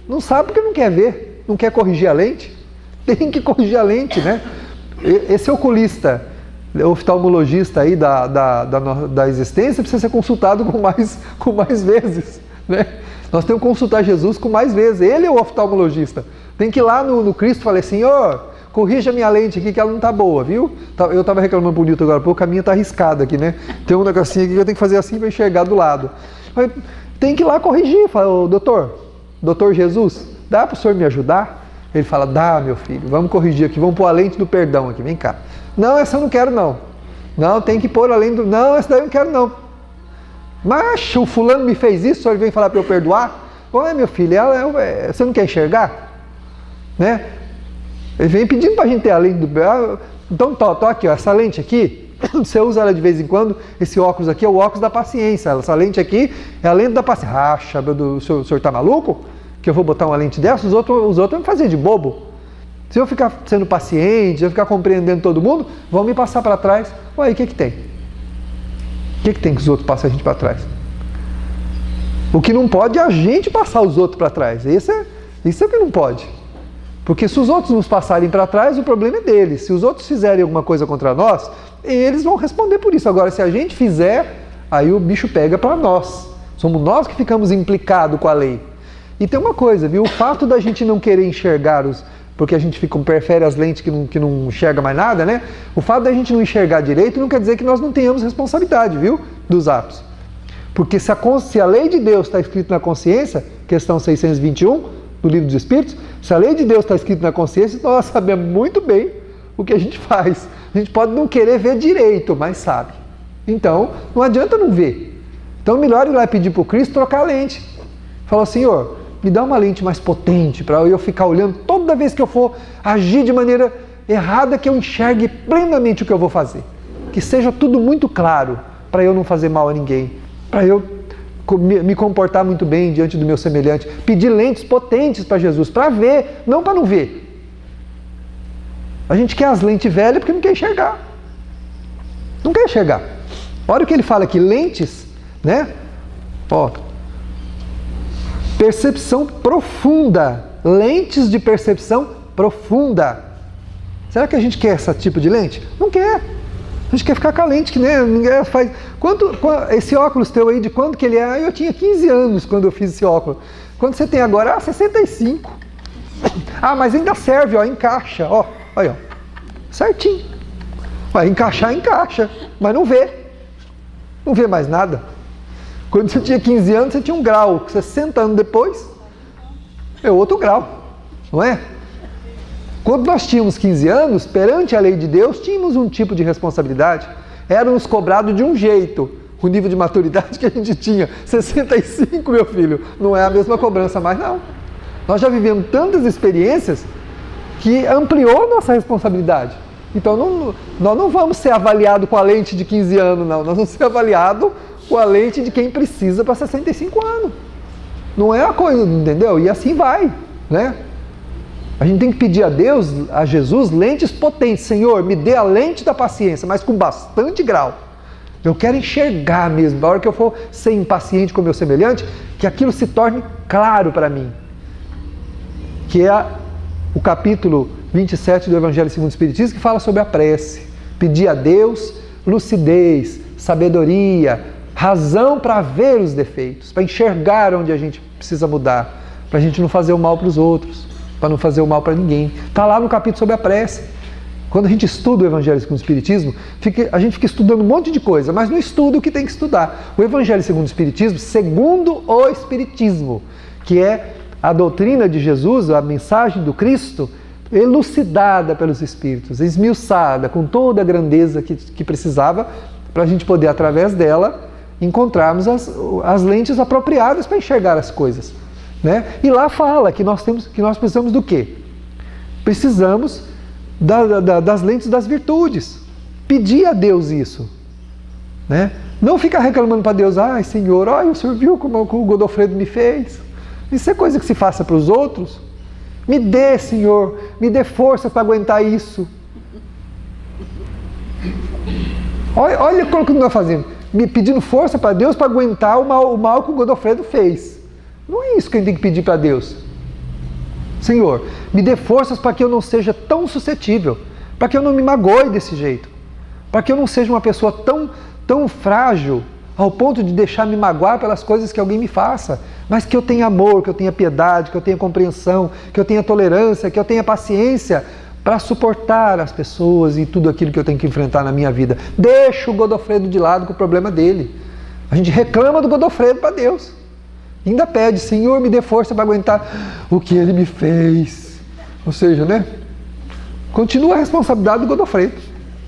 Não sabe porque não quer ver, não quer corrigir a lente. Tem que corrigir a lente, né? Esse oculista, oftalmologista aí da existência precisa ser consultado com mais vezes, né? Nós temos que consultar Jesus com mais vezes. Ele é o oftalmologista. Tem que ir lá no Cristo e falar assim, corrija a minha lente aqui que ela não está boa, viu? Eu estava reclamando para o Nilton agora, o caminho está arriscado aqui, né? Tem um negocinho aqui que eu tenho que fazer assim para enxergar do lado. Mas tem que ir lá corrigir. Fala, doutor Jesus, dá para o senhor me ajudar? Ele fala, dá, meu filho, vamos corrigir aqui, vamos pôr a lente do perdão aqui, vem cá. Não, essa eu não quero não. Não, tem que pôr a lente do... Não, essa daí eu não quero não. Mas o fulano me fez isso, o senhor vem falar para eu perdoar? Olha, meu filho, você não quer enxergar? Né? Ele vem pedindo para a gente ter a lente do... Então, tô aqui, ó, essa lente aqui, você usa ela de vez em quando, esse óculos aqui é o óculos da paciência, essa lente aqui é a lente da paciência. O senhor tá maluco? Que eu vou botar uma lente dessa? Os outros vão me fazer de bobo. Se eu ficar sendo paciente, se eu ficar compreendendo todo mundo, vão me passar para trás. Ué, o que tem? O que tem que os outros passam a gente para trás? O que não pode é a gente passar os outros para trás. Isso é o que não pode. Porque se os outros nos passarem para trás, o problema é deles. Se os outros fizerem alguma coisa contra nós, eles vão responder por isso. Agora, se a gente fizer, aí o bicho pega para nós. Somos nós que ficamos implicados com a lei. E tem uma coisa, viu? O fato da gente não querer enxergar porque a gente prefere as lentes que não enxerga mais nada, né? O fato da gente não enxergar direito não quer dizer que nós não tenhamos responsabilidade, viu? Dos atos. Porque se a lei de Deus está escrita na consciência, questão 621 do Livro dos Espíritos, se a lei de Deus está escrita na consciência, nós sabemos muito bem o que a gente faz. A gente pode não querer ver direito, mas sabe. Então, não adianta não ver. Então, melhor ir lá pedir para o Cristo trocar a lente. Falar, Senhor, me dá uma lente mais potente para eu ficar olhando toda vez que eu for agir de maneira errada, que eu enxergue plenamente o que eu vou fazer. Que seja tudo muito claro, para eu não fazer mal a ninguém, para eu me comportar muito bem diante do meu semelhante. Pedir lentes potentes para Jesus, para ver, não para não ver. A gente quer as lentes velhas porque não quer enxergar. Não quer enxergar. Olha o que ele fala aqui, lentes, né? Ó, percepção profunda, lentes de percepção profunda. Será que a gente quer esse tipo de lente? Não quer. A gente quer ficar com a lente que ninguém faz. Esse óculos teu aí, de quando que ele é? Eu tinha 15 anos quando eu fiz esse óculos. Quando você tem agora? 65. Mas ainda serve, ó, encaixa, ó, aí, ó, certinho. Vai encaixar, encaixa, mas não vê. Não vê mais nada. Quando você tinha 15 anos, você tinha um grau. 60 anos depois, é outro grau, não é? Quando nós tínhamos 15 anos, perante a lei de Deus, tínhamos um tipo de responsabilidade. Era-nos cobrado de um jeito. O nível de maturidade que a gente tinha, 65, meu filho, não é a mesma cobrança mais, não. Nós já vivemos tantas experiências que ampliou nossa responsabilidade. Então, nós não vamos ser avaliados com a lente de 15 anos, não. Nós vamos ser avaliados com a lente de quem precisa para 65 anos. Não é a coisa, entendeu? E assim vai, né? A gente tem que pedir a Deus, a Jesus, lentes potentes. Senhor, me dê a lente da paciência, mas com bastante grau. Eu quero enxergar mesmo, na hora que eu for ser impaciente com o meu semelhante, que aquilo se torne claro para mim. Que é o capítulo 27 do Evangelho segundo o Espiritismo, que fala sobre a prece. Pedir a Deus lucidez, sabedoria, razão para ver os defeitos, para enxergar onde a gente precisa mudar, para a gente não fazer o mal para os outros, para não fazer o mal para ninguém. Está lá no capítulo sobre a prece. Quando a gente estuda o Evangelho segundo o Espiritismo, a gente fica estudando um monte de coisa, mas não estuda o que tem que estudar. O Evangelho segundo o Espiritismo, segundo o Espiritismo, que é a doutrina de Jesus, a mensagem do Cristo, elucidada pelos Espíritos, esmiuçada com toda a grandeza que precisava, para a gente poder, através dela, encontrarmos as lentes apropriadas para enxergar as coisas, né? E lá fala que nós precisamos do quê? Precisamos das lentes das virtudes. Pedir a Deus isso, né? Não ficar reclamando para Deus, ai Senhor, olha, o Senhor viu como o Godofredo me fez. Isso é coisa que se faça para os outros. Me dê, Senhor, me dê força para aguentar isso. Olha o que nós fazemos. Me pedindo força para Deus para aguentar o mal que o Godofredo fez. Não é isso que a gente tem que pedir para Deus. Senhor, me dê forças para que eu não seja tão suscetível, para que eu não me magoe desse jeito, para que eu não seja uma pessoa tão frágil ao ponto de deixar me magoar pelas coisas que alguém me faça, mas que eu tenha amor, que eu tenha piedade, que eu tenha compreensão, que eu tenha tolerância, que eu tenha paciência para suportar as pessoas e tudo aquilo que eu tenho que enfrentar na minha vida. Deixa o Godofredo de lado com o problema dele. A gente reclama do Godofredo para Deus. Ainda pede, Senhor, me dê força para aguentar o que ele me fez. Ou seja, né? Continua a responsabilidade do Godofredo.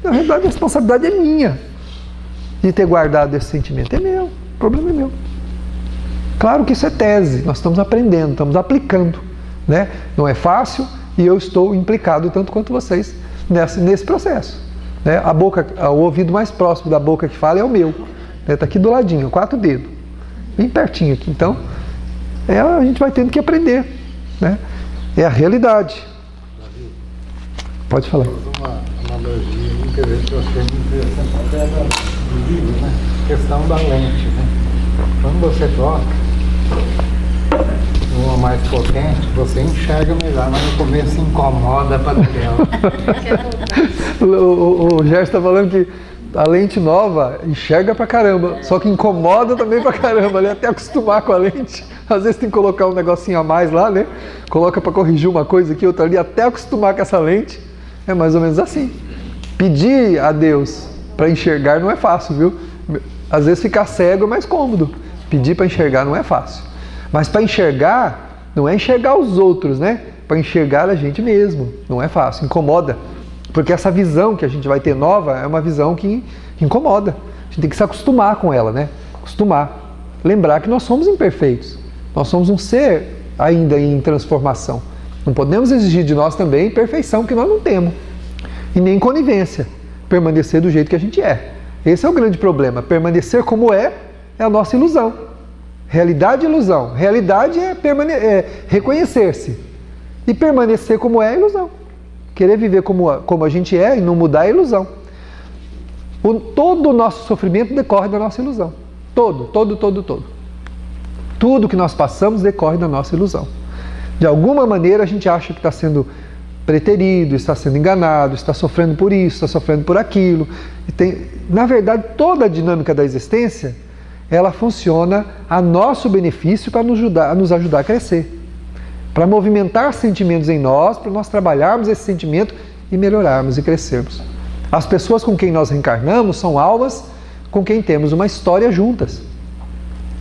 Na verdade, a responsabilidade é minha de ter guardado esse sentimento. É meu, o problema é meu. Claro que isso é tese, nós estamos aprendendo, estamos aplicando, né? Não é fácil e eu estou implicado tanto quanto vocês nesse processo, né? O ouvido mais próximo da boca que fala é o meu, está aqui do ladinho, 4 dedos, bem pertinho aqui. Então, a gente vai tendo que aprender, né? É a realidade. Pode falar. Uma analogia interessante que eu achei muito interessante do livro, né? A questão da lente, né? Quando você toca uma mais potente, você enxerga melhor, mas no começo incomoda para dela. O Gerson está falando que a lente nova enxerga pra caramba, só que incomoda também pra caramba, né? Até acostumar com a lente. Às vezes tem que colocar um negocinho a mais lá, né? Coloca para corrigir uma coisa aqui, outra ali, até acostumar com essa lente. É mais ou menos assim. Pedir a Deus para enxergar não é fácil, viu? Às vezes ficar cego é mais cômodo. Pedir para enxergar não é fácil. Mas para enxergar, não é enxergar os outros, né? Para enxergar a gente mesmo. Não é fácil, incomoda. Porque essa visão que a gente vai ter nova é uma visão que incomoda. A gente tem que se acostumar com ela, né? Acostumar. Lembrar que nós somos imperfeitos. Nós somos um ser ainda em transformação. Não podemos exigir de nós também perfeição que nós não temos. E nem conivência. Permanecer do jeito que a gente é. Esse é o grande problema. Permanecer como é a nossa ilusão. Realidade e ilusão. Realidade é reconhecer-se. E permanecer como é ilusão. Querer viver como a gente é e não mudar é ilusão. Todo o nosso sofrimento decorre da nossa ilusão. Todo. Tudo que nós passamos decorre da nossa ilusão. De alguma maneira a gente acha que está sendo preterido, está sendo enganado, está sofrendo por isso, está sofrendo por aquilo. Na verdade, toda a dinâmica da existência, ela funciona a nosso benefício para nos ajudar a crescer. Para movimentar sentimentos em nós, para nós trabalharmos esse sentimento e melhorarmos e crescermos. As pessoas com quem nós reencarnamos são almas com quem temos uma história juntas.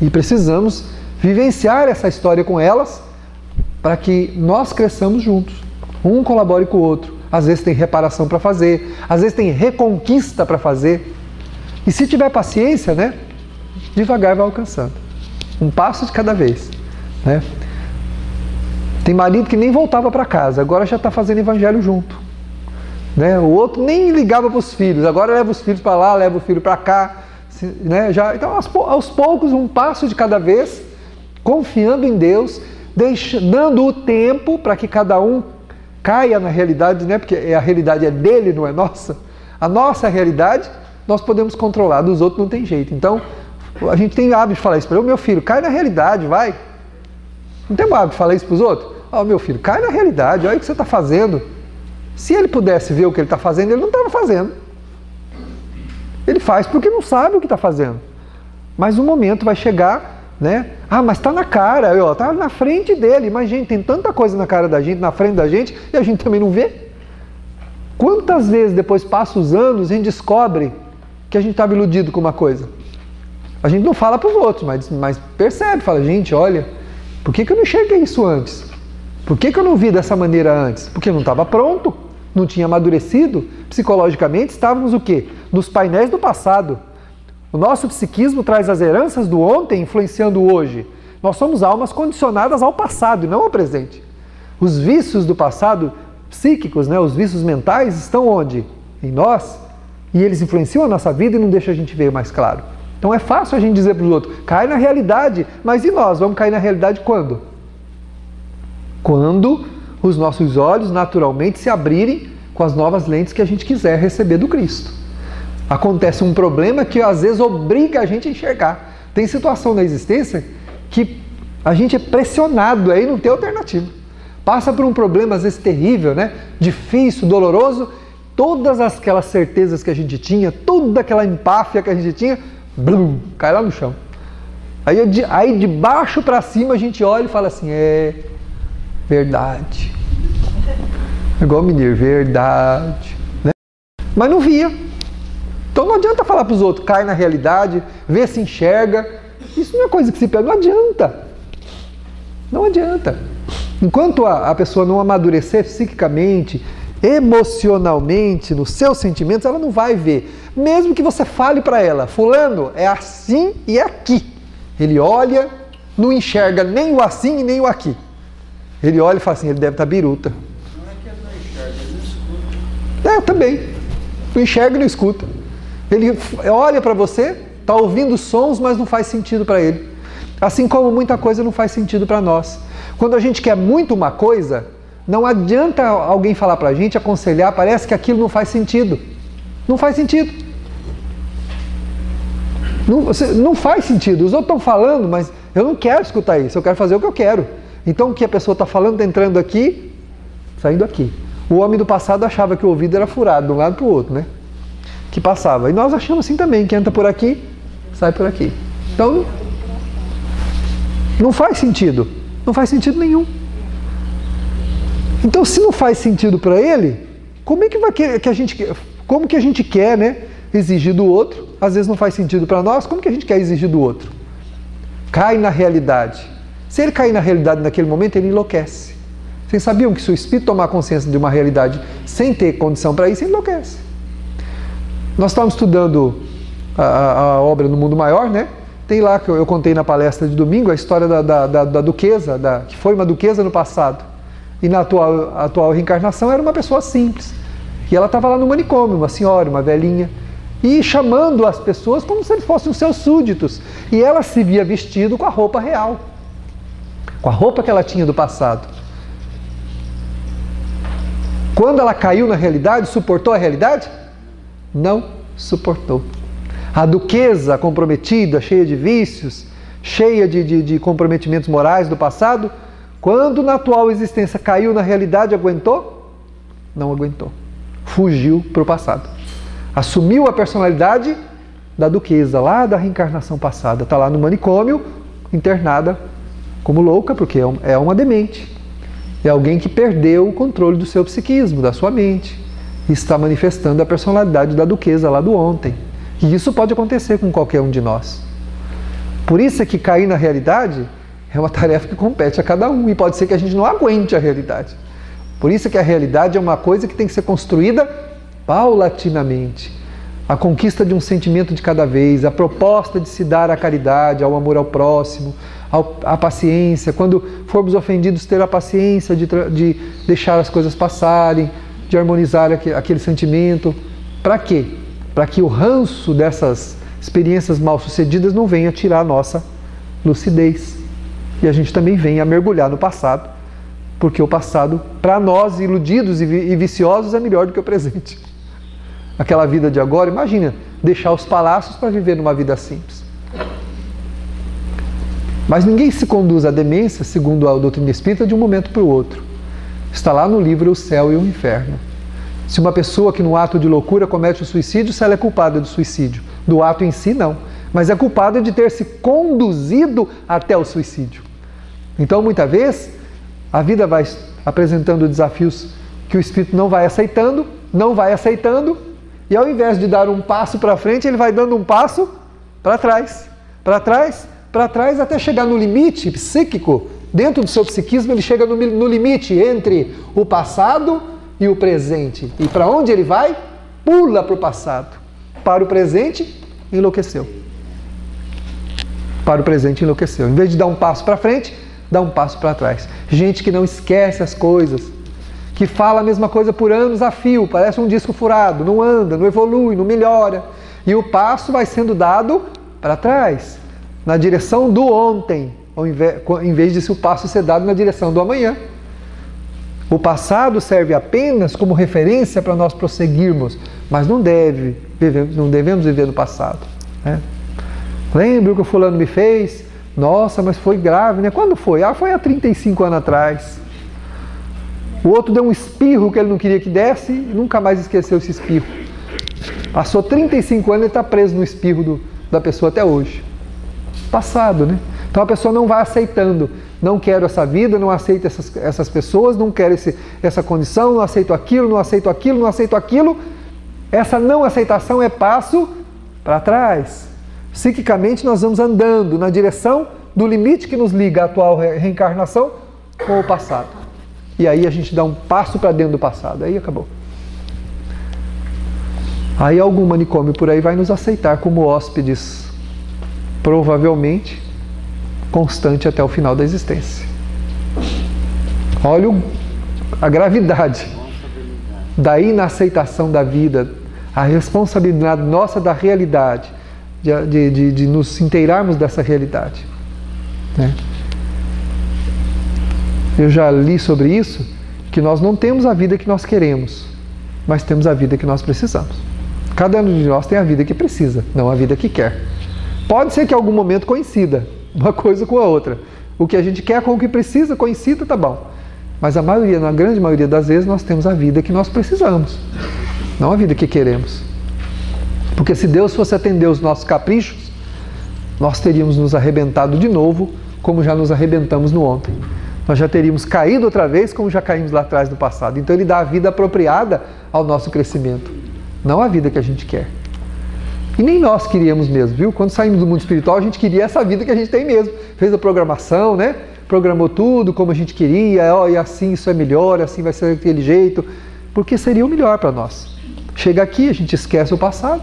E precisamos vivenciar essa história com elas para que nós cresçamos juntos. Um colabore com o outro. Às vezes tem reparação para fazer, às vezes tem reconquista para fazer. E se tiver paciência, né, devagar vai alcançando. Um passo de cada vez, né? Tem marido que nem voltava para casa, agora já está fazendo evangelho junto, né? O outro nem ligava para os filhos, agora leva os filhos para lá, leva o filho para cá, né? Então, aos poucos, um passo de cada vez, confiando em Deus, dando o tempo para que cada um caia na realidade, né? Porque a realidade é dele, não é nossa. A nossa realidade nós podemos controlar, dos outros não tem jeito. Então, a gente tem o hábito de falar isso para ele: meu filho, cai na realidade, vai. Não tem o hábito de falar isso para os outros? Meu filho, cai na realidade, olha o que você está fazendo. Se ele pudesse ver o que ele está fazendo, ele não estava fazendo. Ele faz porque não sabe o que está fazendo. Mas um momento vai chegar, né? Mas está na cara, está na frente dele. Mas, gente, tem tanta coisa na cara da gente, na frente da gente, e a gente também não vê. Quantas vezes depois passa os anos e a gente descobre que a gente estava iludido com uma coisa? A gente não fala para os outros, mas percebe, fala: gente, olha, por que eu não enxerguei isso antes? Por que eu não vi dessa maneira antes? Porque não estava pronto, não tinha amadurecido. Psicologicamente estávamos o quê? Nos painéis do passado. O nosso psiquismo traz as heranças do ontem influenciando o hoje. Nós somos almas condicionadas ao passado e não ao presente. Os vícios do passado, psíquicos, né, os vícios mentais, estão onde? Em nós. E eles influenciam a nossa vida e não deixam a gente ver mais claro. Então é fácil a gente dizer para os outros, cai na realidade. Mas e nós? Vamos cair na realidade quando? Quando os nossos olhos naturalmente se abrirem com as novas lentes que a gente quiser receber do Cristo. Acontece um problema que às vezes obriga a gente a enxergar. Tem situação na existência que a gente é pressionado aí, não tem alternativa. Passa por um problema às vezes terrível, né? Difícil, doloroso. Todas aquelas certezas que a gente tinha, toda aquela empáfia que a gente tinha, blum, cai lá no chão. Aí de baixo para cima a gente olha e fala assim, é verdade. Igual o menino, verdade. Né? Mas não via. Então não adianta falar para os outros, cai na realidade, vê se enxerga. Isso não é coisa que se pega, não adianta. Não adianta. Enquanto a pessoa não amadurecer psiquicamente, emocionalmente, nos seus sentimentos, ela não vai ver. Mesmo que você fale para ela, fulano, é assim e é aqui. Ele olha, não enxerga nem o assim e nem o aqui. Ele olha e fala assim, ele deve estar biruta. Não é que ele não enxerga, ele não escuta. Também. Não enxerga e não escuta. Ele olha para você, está ouvindo sons, mas não faz sentido para ele. Assim como muita coisa não faz sentido para nós. Quando a gente quer muito uma coisa, não adianta alguém falar para a gente, aconselhar, parece que aquilo não faz sentido. Não faz sentido. Não faz sentido. Os outros estão falando, mas eu não quero escutar isso, eu quero fazer o que eu quero. Então o que a pessoa está falando está entrando aqui, saindo aqui. O homem do passado achava que o ouvido era furado de um lado para o outro, né? Que passava. E nós achamos assim também, que entra por aqui, sai por aqui. Então, não faz sentido. Não faz sentido nenhum. Então, se não faz sentido para ele, como é que vai querer que a gente, como que a gente quer, né, exigir do outro? Às vezes não faz sentido para nós, como que a gente quer exigir do outro? Cai na realidade. Se ele cair na realidade naquele momento, ele enlouquece. Vocês sabiam que se o espírito tomar consciência de uma realidade sem ter condição para isso, ele enlouquece. Nós estávamos estudando a obra No Mundo Maior, né? Tem lá, que eu contei na palestra de domingo, a história da duquesa, que foi uma duquesa no passado. E na atual reencarnação era uma pessoa simples. E ela estava lá no manicômio, uma senhora, uma velhinha, e chamando as pessoas como se eles fossem os seus súditos. E ela se via vestido com a roupa real, com a roupa que ela tinha do passado. Quando ela caiu na realidade, suportou a realidade? Não suportou. A duquesa comprometida, cheia de vícios, cheia de comprometimentos morais do passado, quando na atual existência caiu na realidade, aguentou? Não aguentou. Fugiu para o passado. Assumiu a personalidade da duquesa, lá da reencarnação passada. Está lá no manicômio, internada como louca, porque é uma demente. É alguém que perdeu o controle do seu psiquismo, da sua mente. E está manifestando a personalidade da duquesa lá do ontem. E isso pode acontecer com qualquer um de nós. Por isso é que cair na realidade é uma tarefa que compete a cada um. E pode ser que a gente não aguente a realidade. Por isso é que a realidade é uma coisa que tem que ser construída paulatinamente. A conquista de um sentimento de cada vez, a proposta de se dar à caridade, ao amor ao próximo, a paciência. Quando formos ofendidos, ter a paciência de deixar as coisas passarem, de harmonizar aquele sentimento. Para quê? Para que o ranço dessas experiências mal sucedidas não venha tirar a nossa lucidez. E a gente também venha mergulhar no passado, porque o passado, para nós, iludidos e viciosos, é melhor do que o presente. Aquela vida de agora, imagina, deixar os palácios para viver numa vida simples. Mas ninguém se conduz à demência, segundo a doutrina espírita, de um momento para o outro. Está lá no livro O Céu e o Inferno. Se uma pessoa que no ato de loucura comete o suicídio, se ela é culpada do suicídio. Do ato em si, não. Mas é culpada de ter se conduzido até o suicídio. Então, muitas vezes, a vida vai apresentando desafios que o espírito não vai aceitando, e ao invés de dar um passo para frente, ele vai dando um passo para trás, até chegar no limite psíquico dentro do seu psiquismo, ele chega no limite entre o passado e o presente. E para onde ele vai? Pula para o passado. Para o presente, enlouqueceu. Para o presente, enlouqueceu. Em vez de dar um passo para frente, dá um passo para trás. Gente que não esquece as coisas, que fala a mesma coisa por anos a fio, parece um disco furado, não anda, não evolui, não melhora. E o passo vai sendo dado para trás, na direção do ontem, em vez de o passo ser dado na direção do amanhã. O passado serve apenas como referência para nós prosseguirmos, mas não devemos viver no passado, né? Lembra o que o fulano me fez? Nossa, mas foi grave, né? Quando foi? Foi há 35 anos atrás. O outro deu um espirro que ele não queria que desse e nunca mais esqueceu esse espirro. Passou 35 anos e ele está preso no espirro da pessoa até hoje. Passado, né? Então a pessoa não vai aceitando. Não quero essa vida, não aceito essas pessoas, não quero essa condição, não aceito aquilo, não aceito aquilo, não aceito aquilo. Essa não aceitação é passo para trás. Psiquicamente nós vamos andando na direção do limite que nos liga à atual reencarnação com o passado. E aí a gente dá um passo para dentro do passado. Aí acabou. Aí algum manicômio por aí vai nos aceitar como hóspedes, provavelmente constante até o final da existência. Olha a gravidade da inaceitação da vida, a responsabilidade nossa da realidade, de nos inteirarmos dessa realidade, né? Eu já li sobre isso, que nós não temos a vida que nós queremos, mas temos a vida que nós precisamos. Cada um de nós tem a vida que precisa, não a vida que quer. Pode ser que em algum momento coincida uma coisa com a outra. O que a gente quer com o que precisa coincida, tá bom. Mas na grande maioria das vezes, nós temos a vida que nós precisamos, não a vida que queremos. Porque se Deus fosse atender os nossos caprichos, nós teríamos nos arrebentado de novo, como já nos arrebentamos no ontem. Nós já teríamos caído outra vez, como já caímos lá atrás no passado. Então Ele dá a vida apropriada ao nosso crescimento, não a vida que a gente quer. E nem nós queríamos mesmo, viu? Quando saímos do mundo espiritual, a gente queria essa vida que a gente tem mesmo. Fez a programação, né? Programou tudo como a gente queria, e assim isso é melhor, assim vai ser daquele jeito, porque seria o melhor para nós. Chega aqui, a gente esquece o passado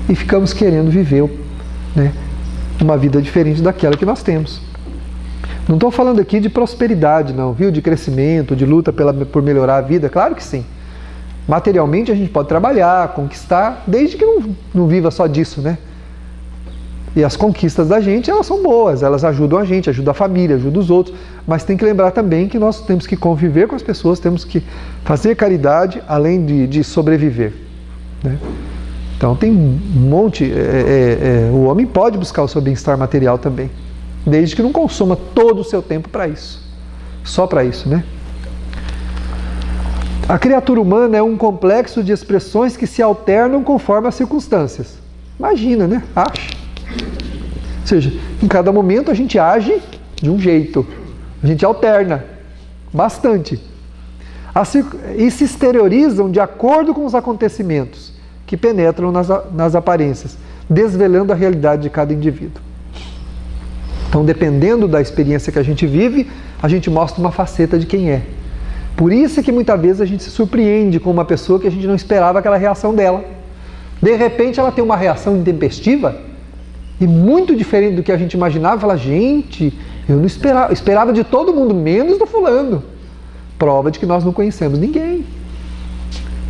e ficamos querendo viver, né, uma vida diferente daquela que nós temos. Não estou falando aqui de prosperidade, não, viu? De crescimento, de luta por melhorar a vida, claro que sim. Materialmente a gente pode trabalhar, conquistar, desde que não viva só disso, né? E as conquistas da gente, elas são boas, elas ajudam a gente, ajudam a família, ajudam os outros, mas tem que lembrar também que nós temos que conviver com as pessoas, temos que fazer caridade além de sobreviver, né? Então tem um monte, o homem pode buscar o seu bem-estar material também, desde que não consuma todo o seu tempo para isso, só para isso, né? A criatura humana é um complexo de expressões que se alternam conforme as circunstâncias. Imagina, né? Acha. Ou seja, em cada momento a gente age de um jeito, a gente alterna bastante. E se exteriorizam de acordo com os acontecimentos que penetram nas aparências, desvelando a realidade de cada indivíduo. Então, dependendo da experiência que a gente vive, a gente mostra uma faceta de quem é. Por isso é que muitas vezes a gente se surpreende com uma pessoa que a gente não esperava aquela reação dela. De repente ela tem uma reação intempestiva e muito diferente do que a gente imaginava. Fala, gente, eu não esperava, esperava de todo mundo, menos do fulano. Prova de que nós não conhecemos ninguém.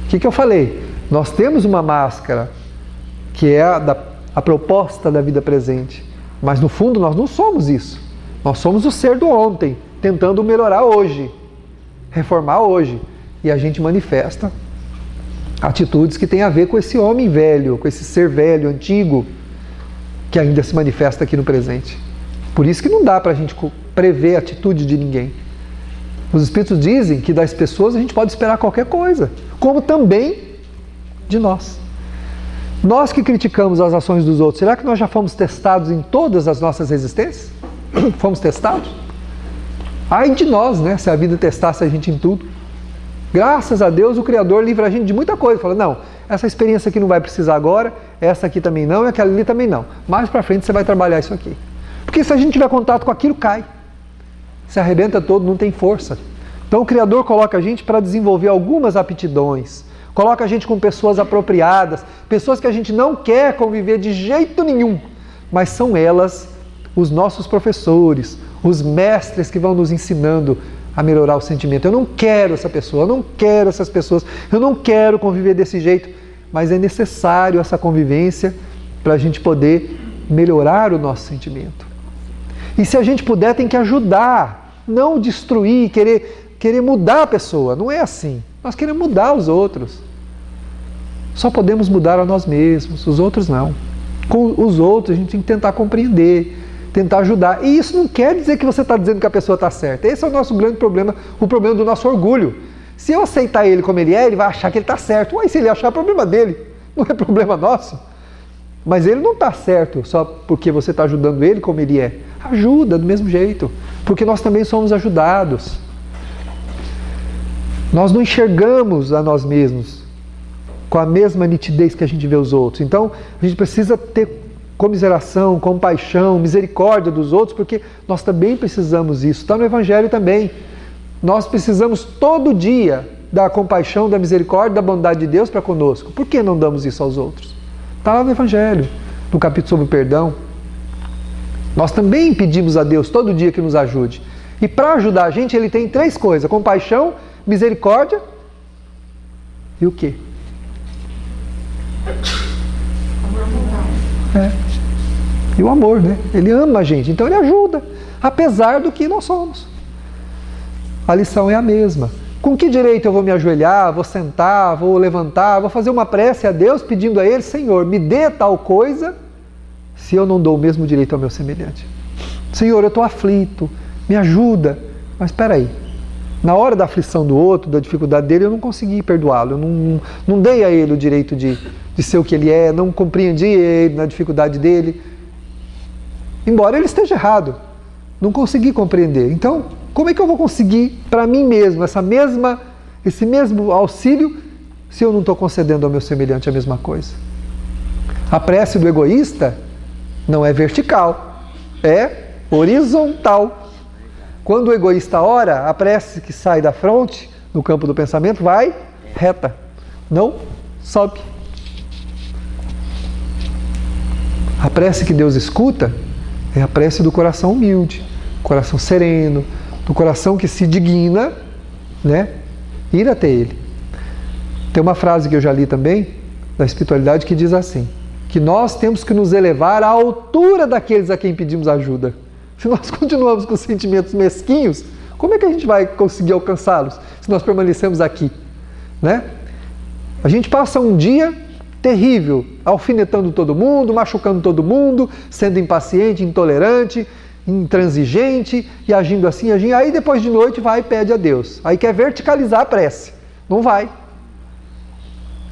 O que eu falei? Nós temos uma máscara que é a proposta da vida presente, mas no fundo nós não somos isso. Nós somos o ser do ontem, tentando melhorar hoje, reformar hoje. E a gente manifesta atitudes que têm a ver com esse homem velho, com esse ser velho, antigo, que ainda se manifesta aqui no presente. Por isso que não dá para a gente prever a atitude de ninguém. Os Espíritos dizem que das pessoas a gente pode esperar qualquer coisa, como também de nós. Nós que criticamos as ações dos outros, será que nós já fomos testados em todas as nossas existências? Fomos testados? Ai de nós, né? Se a vida testasse a gente em tudo. Graças a Deus o Criador livra a gente de muita coisa. Fala, não, essa experiência aqui não vai precisar agora, essa aqui também não e aquela ali também não. Mais pra frente você vai trabalhar isso aqui. Porque se a gente tiver contato com aquilo, cai. se arrebenta todo, não tem força. Então o Criador coloca a gente para desenvolver algumas aptidões, coloca a gente com pessoas apropriadas, pessoas que a gente não quer conviver de jeito nenhum, mas são elas os nossos professores, os mestres que vão nos ensinando a melhorar o sentimento. Eu não quero essa pessoa, eu não quero essas pessoas, eu não quero conviver desse jeito, mas é necessário essa convivência para a gente poder melhorar o nosso sentimento. E se a gente puder, tem que ajudar, não destruir, querer mudar a pessoa. Não é assim. Nós queremos mudar os outros. Só podemos mudar a nós mesmos, os outros não. Com os outros a gente tem que tentar compreender, tentar ajudar. E isso não quer dizer que você está dizendo que a pessoa está certa. Esse é o nosso grande problema, o problema do nosso orgulho. Se eu aceitar ele como ele é, ele vai achar que ele está certo. Ué, se ele achar, é problema dele, não é problema nosso. Mas ele não está certo só porque você está ajudando ele como ele é. Ajuda do mesmo jeito, porque nós também somos ajudados. Nós não enxergamos a nós mesmos com a mesma nitidez que a gente vê os outros. Então, a gente precisa ter comiseração, compaixão, misericórdia dos outros, porque nós também precisamos disso. Está no Evangelho também. Nós precisamos todo dia da compaixão, da misericórdia, da bondade de Deus para conosco. Por que não damos isso aos outros? Está lá no Evangelho, no capítulo sobre o perdão. Nós também pedimos a Deus todo dia que nos ajude. E para ajudar a gente, Ele tem 3 coisas: compaixão, misericórdia e o quê? E o amor, né? Ele ama a gente, então Ele ajuda, apesar do que nós somos. A lição é a mesma. Com que direito eu vou me ajoelhar, vou sentar, vou levantar, vou fazer uma prece a Deus pedindo a Ele: Senhor, me dê tal coisa, se eu não dou o mesmo direito ao meu semelhante? Senhor, eu estou aflito, me ajuda. Mas espera aí, na hora da aflição do outro, da dificuldade dele, eu não consegui perdoá-lo, eu não dei a ele o direito de ser o que ele é, não compreendi ele na dificuldade dele. Embora ele esteja errado, não consegui compreender. Então, como é que eu vou conseguir para mim mesmo esse mesmo auxílio se eu não estou concedendo ao meu semelhante a mesma coisa? A prece do egoísta não é vertical, é horizontal. Quando o egoísta ora, a prece que sai da fronte, no campo do pensamento, vai reta, não sobe. A prece que Deus escuta é a prece do coração humilde, coração sereno, do coração que se digna, né, ir até Ele. Tem uma frase que eu já li também, da espiritualidade, que diz assim, que nós temos que nos elevar à altura daqueles a quem pedimos ajuda. Se nós continuamos com sentimentos mesquinhos, como é que a gente vai conseguir alcançá-los se nós permanecemos aqui, né? A gente passa um dia terrível, alfinetando todo mundo, machucando todo mundo, sendo impaciente, intolerante, intransigente e agindo assim, aí depois de noite vai e pede a Deus. Aí quer verticalizar a prece. Não vai.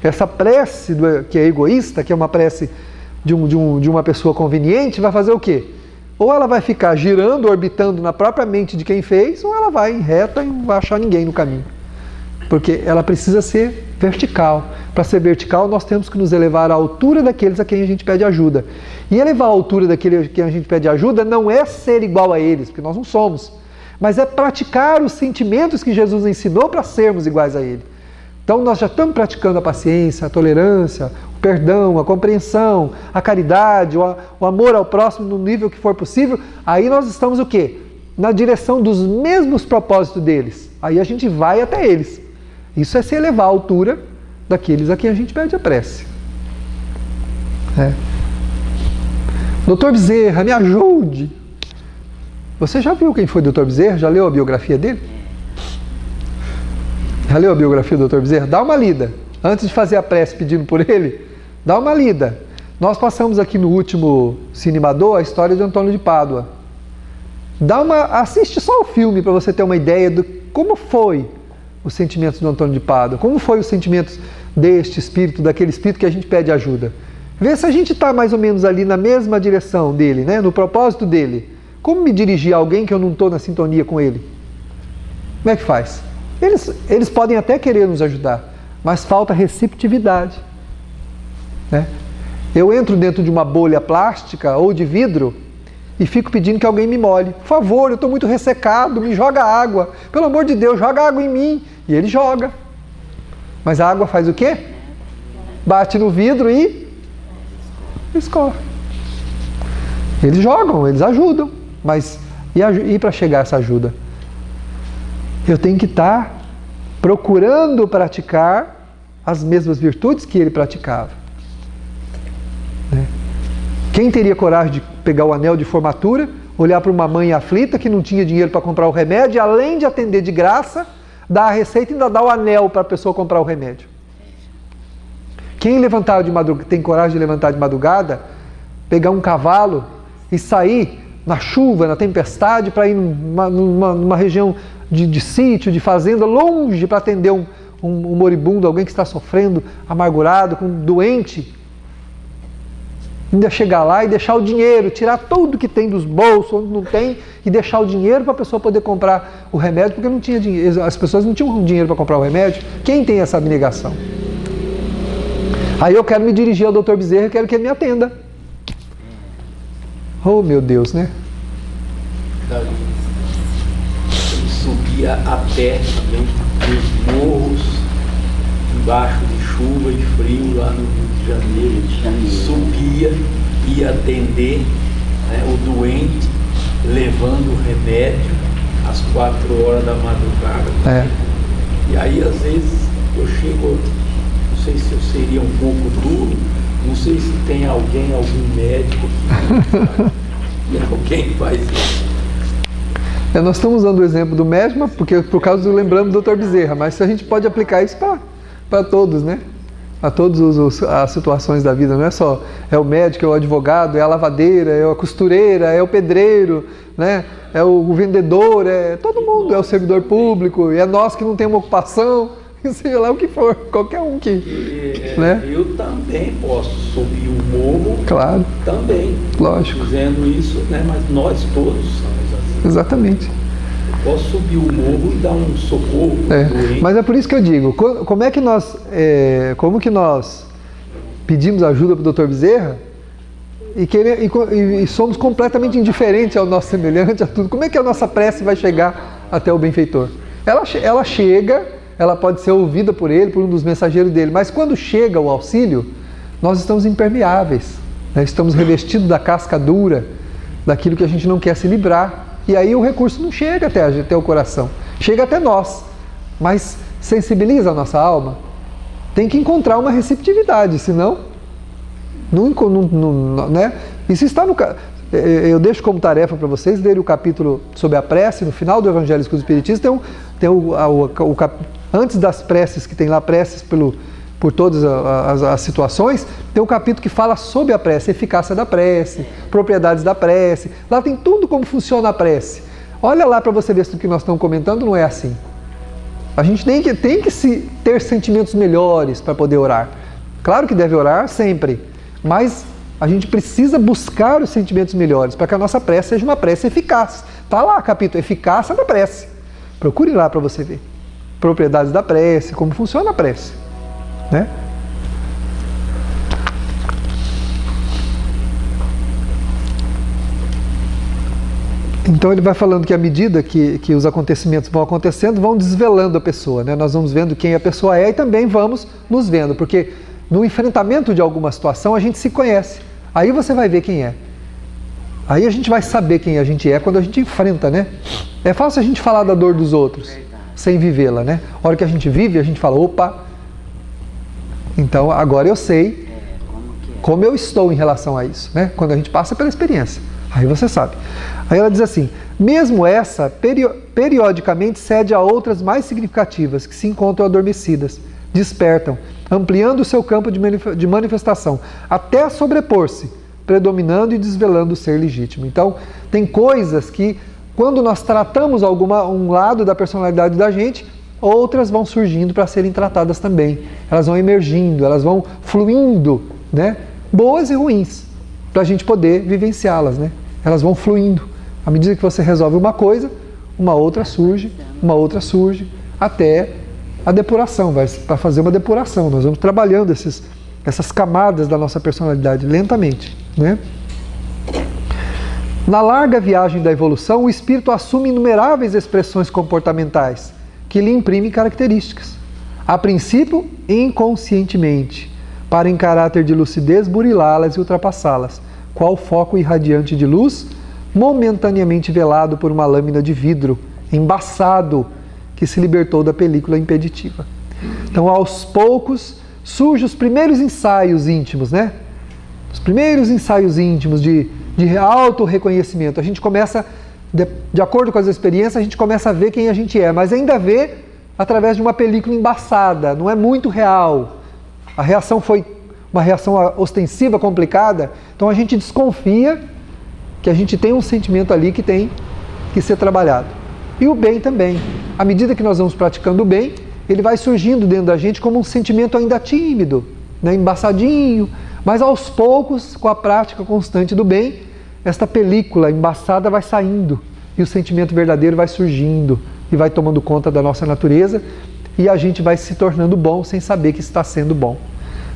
Essa prece que é egoísta, que é uma prece de uma pessoa conveniente, vai fazer o quê? Ou ela vai ficar girando, orbitando na própria mente de quem fez, ou ela vai em reta e não vai achar ninguém no caminho. Porque ela precisa ser vertical. Para ser vertical, nós temos que nos elevar à altura daqueles a quem a gente pede ajuda. E elevar à altura daqueles a quem a gente pede ajuda não é ser igual a eles, porque nós não somos, mas é praticar os sentimentos que Jesus ensinou para sermos iguais a Ele. Então nós já estamos praticando a paciência, a tolerância, o perdão, a compreensão, a caridade, o amor ao próximo no nível que for possível. Aí nós estamos o quê? Na direção dos mesmos propósitos deles. Aí a gente vai até eles. Isso é se elevar à altura daqueles a quem a gente pede a prece. Doutor Bezerra, me ajude. Você já viu quem foi o Dr. Bezerra? Já leu a biografia dele? Já leu a biografia do Dr. Bezerra? Dá uma lida. Antes de fazer a prece pedindo por ele, dá uma lida. Nós passamos aqui no último Cinemador a história de Antônio de Pádua. Assiste só o filme para você ter uma ideia de como foi os sentimentos do Antônio de Pádua, como foi os sentimentos deste espírito, daquele espírito que a gente pede ajuda. Vê se a gente está mais ou menos ali na mesma direção dele, né? No propósito dele. Como me dirigir a alguém que eu não estou na sintonia com ele? Como é que faz? Eles podem até querer nos ajudar, mas falta receptividade, né? Eu entro dentro de uma bolha plástica ou de vidro e fico pedindo que alguém me molhe. Por favor, eu estou muito ressecado, me joga água. Pelo amor de Deus, joga água em mim. E ele joga. Mas a água faz o quê? Bate no vidro e escorre. Eles jogam, eles ajudam. Mas e para chegar a essa ajuda? Eu tenho que estar procurando praticar as mesmas virtudes que ele praticava. Né? Quem teria coragem de pegar o anel de formatura, olhar para uma mãe aflita que não tinha dinheiro para comprar o remédio, e além de atender de graça, dar a receita e ainda dar o anel para a pessoa comprar o remédio? Quem levantar de madrugada, tem coragem de levantar de madrugada, pegar um cavalo e sair na chuva, na tempestade, para ir numa região de sítio, de fazenda, longe, para atender um moribundo, alguém que está sofrendo, amargurado, doente, ainda chegar lá e deixar o dinheiro, tirar tudo que tem dos bolsos, onde não tem, e deixar o dinheiro para a pessoa poder comprar o remédio, porque não tinha dinheiro, as pessoas não tinham dinheiro para comprar o remédio. Quem tem essa abnegação? Aí eu quero me dirigir ao Dr. Bezerra e quero que ele me atenda. Oh, meu Deus, né? Ele subia a pé também nos morros, embaixo de chuva e frio lá no Rio de Janeiro. Subia, ia atender, né, o doente, levando o remédio às 4 horas da madrugada. E aí, às vezes, eu chego, não sei se eu seria um pouco duro, não sei se tem alguém, algum médico e alguém faz isso. Nós estamos usando o exemplo do médico, porque por causa do lembrando do Dr. Bezerra, mas a gente pode aplicar isso para todos, né? A todas as situações da vida, não é só é o médico, é o advogado, é a lavadeira, é a costureira, é o pedreiro, né? É o vendedor, é todo mundo, é o servidor público, e é nós que não temos uma ocupação, sei lá o que for, qualquer um que... né? Eu também posso subir o morro, claro, também, lógico, dizendo isso, né? Mas nós todos somos assim. Exatamente. Eu posso subir o morro e dar um socorro. Mas é por isso que eu digo, como que nós pedimos ajuda para o Dr. Bezerra e somos completamente indiferentes ao nosso semelhante, a tudo? Como é que a nossa prece vai chegar até o benfeitor? Ela chega, ela pode ser ouvida por ele, por um dos mensageiros dele, mas quando chega o auxílio, nós estamos impermeáveis, né? Estamos revestidos da casca dura, daquilo que a gente não quer se livrar. E aí o recurso não chega até o coração, chega até nós, mas sensibiliza a nossa alma. Tem que encontrar uma receptividade, senão, né? Isso está no... Eu deixo como tarefa para vocês lerem o capítulo sobre a prece, no final do Evangelho Segundo o Espiritismo, tem antes das preces, que tem lá preces por todas as situações, tem um capítulo que fala sobre a prece, eficácia da prece, propriedades da prece. Lá tem tudo como funciona a prece. Olha lá para você ver se o que nós estamos comentando não é assim. A gente tem que ter sentimentos melhores para poder orar. Claro que deve orar sempre, mas a gente precisa buscar os sentimentos melhores para que a nossa prece seja uma prece eficaz. Está lá, capítulo, eficácia da prece. Procure lá para você ver. Propriedades da prece, como funciona a prece. Né? Então ele vai falando que à medida que os acontecimentos vão acontecendo, vão desvelando a pessoa, né? Nós vamos vendo quem a pessoa é e também vamos nos vendo, porque no enfrentamento de alguma situação a gente se conhece, aí você vai ver quem é, aí a gente vai saber quem a gente é quando a gente enfrenta, né? É fácil a gente falar da dor dos outros sem vivê-la, né? A hora que a gente vive, a gente fala, opa, então agora eu sei como eu estou em relação a isso, né? Quando a gente passa pela experiência, aí você sabe. Aí ela diz assim, mesmo essa periodicamente cede a outras mais significativas que se encontram adormecidas, despertam, ampliando o seu campo de manifestação, até sobrepor-se, predominando e desvelando o ser legítimo. Então, tem coisas que, quando nós tratamos um lado da personalidade da gente, outras vão surgindo para serem tratadas também. Elas vão emergindo, elas vão fluindo, né? Boas e ruins, para a gente poder vivenciá-las, né? Elas vão fluindo. À medida que você resolve uma coisa, uma outra surge, até a depuração, para fazer uma depuração. Nós vamos trabalhando essas camadas da nossa personalidade lentamente, né? Na larga viagem da evolução, o espírito assume inumeráveis expressões comportamentais que lhe imprimem características, a princípio inconscientemente, para em caráter de lucidez burilá-las e ultrapassá-las, qual foco irradiante de luz, momentaneamente velado por uma lâmina de vidro embaçado que se libertou da película impeditiva. Então, aos poucos, surgem os primeiros ensaios íntimos, né? Os primeiros ensaios íntimos de auto-reconhecimento. A gente começa, de acordo com as experiências, a gente começa a ver quem a gente é, mas ainda vê através de uma película embaçada, não é muito real. A reação foi uma reação ostensiva, complicada, então a gente desconfia que a gente tem um sentimento ali que tem que ser trabalhado. E o bem também. À medida que nós vamos praticando o bem, ele vai surgindo dentro da gente como um sentimento ainda tímido, né, embaçadinho, mas aos poucos, com a prática constante do bem, esta película embaçada vai saindo e o sentimento verdadeiro vai surgindo e vai tomando conta da nossa natureza e a gente vai se tornando bom sem saber que está sendo bom.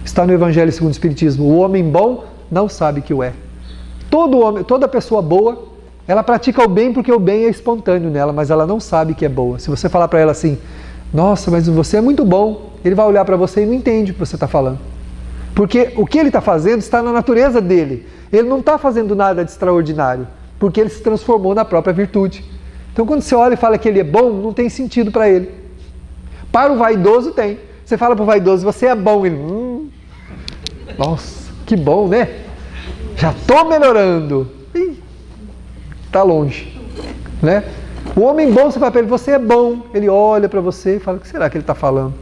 Está no Evangelho segundo o Espiritismo: o homem bom não sabe que o é. Toda pessoa boa, ela pratica o bem porque o bem é espontâneo nela, mas ela não sabe que é boa. Se você falar para ela assim: nossa, mas você é muito bom, ele vai olhar para você e não entende o que você está falando. Porque o que ele está fazendo está na natureza dele. Ele não está fazendo nada de extraordinário, porque ele se transformou na própria virtude. Então, quando você olha e fala que ele é bom, não tem sentido para ele. Para o vaidoso, tem. Você fala para o vaidoso: você é bom. Ele, nossa, que bom, né? Já estou melhorando. Está longe, né? O homem bom, você fala para ele: você é bom. Ele olha para você e fala: o que será que ele está falando?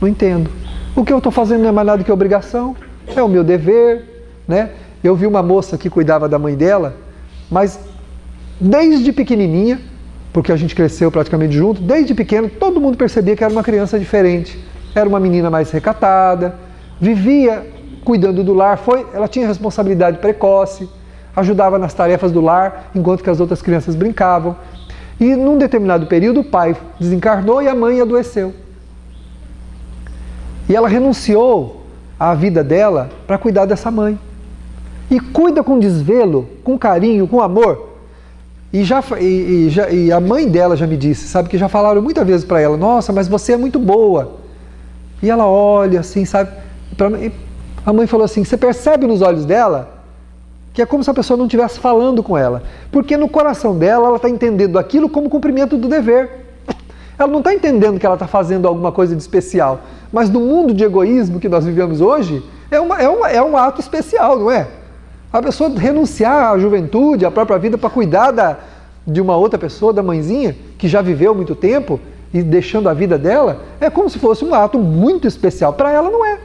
Não entendo. O que eu estou fazendo não é mais nada que obrigação, é o meu dever, né? Eu vi uma moça que cuidava da mãe dela, mas desde pequenininha, porque a gente cresceu praticamente junto, desde pequeno todo mundo percebia que era uma criança diferente. Era uma menina mais recatada, vivia cuidando do lar, ela tinha responsabilidade precoce, ajudava nas tarefas do lar, enquanto que as outras crianças brincavam. E num determinado período o pai desencarnou e a mãe adoeceu. E ela renunciou à vida dela para cuidar dessa mãe. E cuida com desvelo, com carinho, com amor. E a mãe dela já me disse, sabe, que já falaram muitas vezes para ela: nossa, mas você é muito boa. E ela olha assim, sabe, a mãe falou assim: você percebe nos olhos dela que é como se a pessoa não estivesse falando com ela. Porque no coração dela, ela está entendendo aquilo como cumprimento do dever. Ela não está entendendo que ela está fazendo alguma coisa de especial. Mas no mundo de egoísmo que nós vivemos hoje, é um ato especial, não é? A pessoa renunciar à juventude, à própria vida, para cuidar de uma outra pessoa, da mãezinha, que já viveu muito tempo, e deixando a vida dela, é como se fosse um ato muito especial. Para ela não é.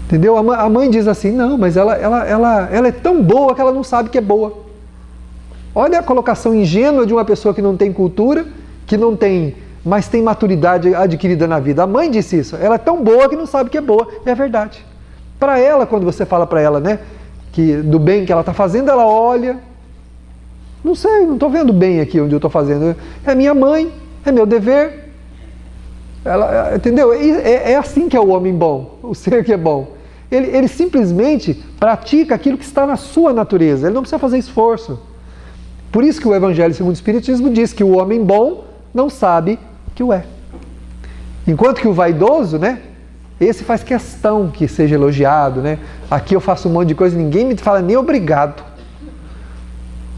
Entendeu? A mãe diz assim: não, mas ela é tão boa que ela não sabe que é boa. Olha a colocação ingênua de uma pessoa que não tem cultura, que não tem, mas tem maturidade adquirida na vida. A mãe disse isso: ela é tão boa que não sabe que é boa. É verdade. Para ela, quando você fala para ela, né, que do bem que ela está fazendo, ela olha: não sei, não estou vendo bem aqui onde eu estou fazendo. É minha mãe, é meu dever. Entendeu? É assim que é o homem bom, o ser que é bom. Ele simplesmente pratica aquilo que está na sua natureza. Ele não precisa fazer esforço. Por isso que o Evangelho segundo o Espiritismo diz que o homem bom não sabe que o é. Enquanto que o vaidoso, né, esse faz questão que seja elogiado, né? Aqui eu faço um monte de coisa e ninguém me fala nem obrigado,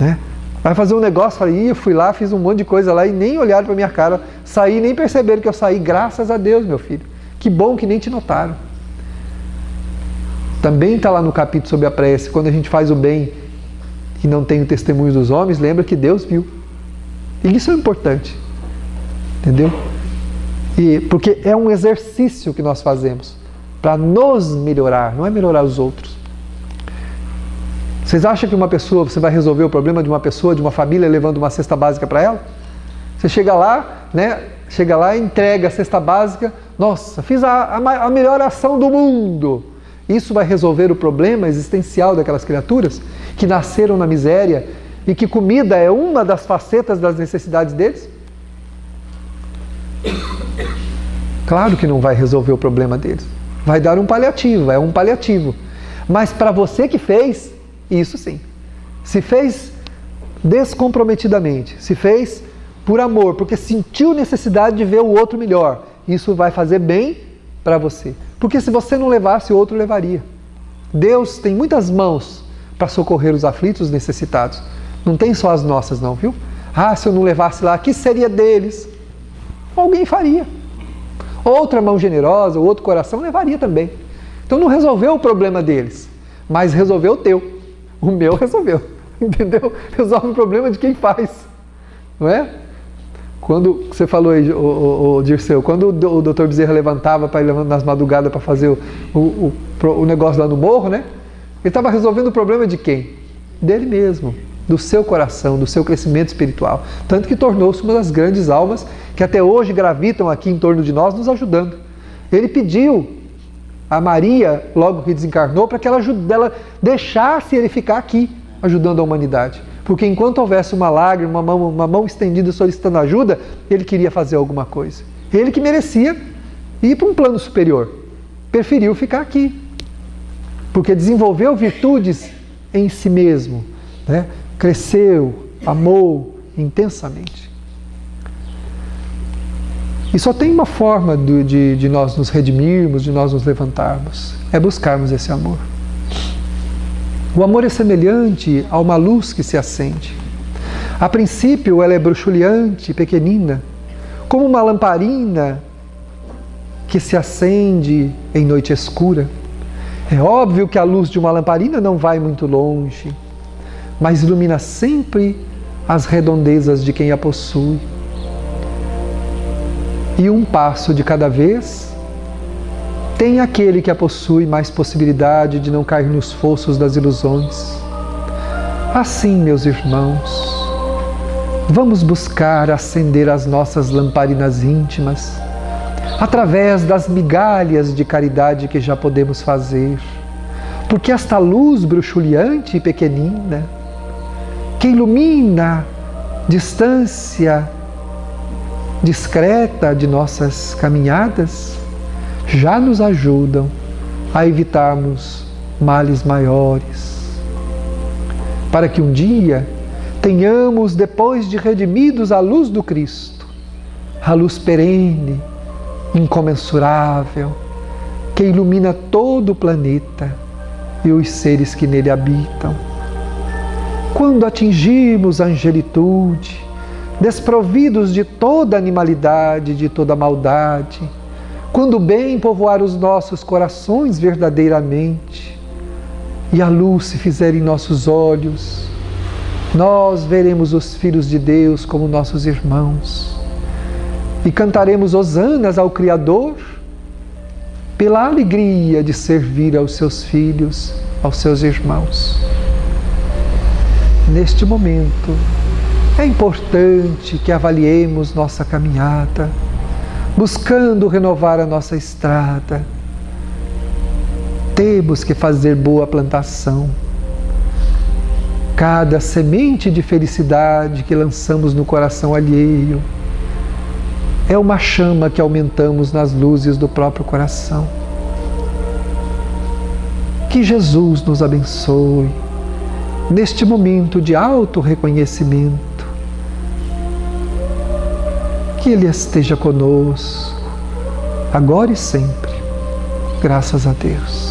né? Vai fazer um negócio, fala: eu fui lá, fiz um monte de coisa lá e nem olharam para minha cara, saí, nem perceberam que eu saí. Graças a Deus, meu filho. Que bom que nem te notaram. Também está lá no capítulo sobre a prece: quando a gente faz o bem e não tem o testemunho dos homens, lembra que Deus viu. E isso é importante. Entendeu? Porque é um exercício que nós fazemos para nos melhorar, não é melhorar os outros. Vocês acham que você vai resolver o problema de uma pessoa, de uma família, levando uma cesta básica para ela? Você chega lá, né? Chega lá e entrega a cesta básica. Nossa, fiz a melhor ação do mundo. Isso vai resolver o problema existencial daquelas criaturas que nasceram na miséria e que comida é uma das facetas das necessidades deles? Claro que não vai resolver o problema deles. Vai dar um paliativo, é um paliativo. Mas para você que fez, isso sim. se fez descomprometidamente, se fez por amor, porque sentiu necessidade de ver o outro melhor. Isso vai fazer bem para você. Porque se você não levasse, o outro levaria. Deus tem muitas mãos para socorrer os aflitos, os necessitados. Não tem só as nossas não, viu? Ah, se eu não levasse lá, que seria deles? Alguém faria. Outra mão generosa, outro coração levaria também. Então não resolveu o problema deles, mas resolveu o teu. O meu resolveu, entendeu? Resolve o problema de quem faz, não é? Quando você falou aí, o Dirceu, quando o Dr. Bezerra levantava para ir nas madrugadas para fazer o negócio lá no morro, né? Ele estava resolvendo o problema de quem? Dele mesmo, do seu coração, do seu crescimento espiritual. Tanto que tornou-se uma das grandes almas que até hoje gravitam aqui em torno de nós, nos ajudando. Ele pediu a Maria, logo que desencarnou, para que ela deixasse ele ficar aqui, ajudando a humanidade. Porque enquanto houvesse uma lágrima, uma mão estendida solicitando ajuda, ele queria fazer alguma coisa. Ele que merecia ir para um plano superior, preferiu ficar aqui. Porque desenvolveu virtudes em si mesmo, né? Cresceu, amou intensamente. E só tem uma forma de nós nos redimirmos, de nós nos levantarmos, é buscarmos esse amor. O amor é semelhante a uma luz que se acende. A princípio ela é bruxuleante, pequenina, como uma lamparina que se acende em noite escura. É óbvio que a luz de uma lamparina não vai muito longe, mas ilumina sempre as redondezas de quem a possui. E um passo de cada vez, tem aquele que a possui mais possibilidade de não cair nos fossos das ilusões. Assim, meus irmãos, vamos buscar acender as nossas lamparinas íntimas, através das migalhas de caridade que já podemos fazer. Porque esta luz bruxuleante e pequenina, que ilumina distância discreta de nossas caminhadas, já nos ajudam a evitarmos males maiores. Para que um dia tenhamos, depois de redimidos, a luz do Cristo, a luz perene, incomensurável, que ilumina todo o planeta e os seres que nele habitam. Quando atingirmos a angelitude, desprovidos de toda animalidade, de toda maldade, quando o bem povoar os nossos corações verdadeiramente e a luz se fizer em nossos olhos, nós veremos os filhos de Deus como nossos irmãos e cantaremos hosanas ao Criador pela alegria de servir aos seus filhos, aos seus irmãos. Neste momento, é importante que avaliemos nossa caminhada, buscando renovar a nossa estrada. Temos que fazer boa plantação. Cada semente de felicidade que lançamos no coração alheio é uma chama que aumentamos nas luzes do próprio coração. Que Jesus nos abençoe neste momento de auto-reconhecimento. Que Ele esteja conosco, agora e sempre. Graças a Deus.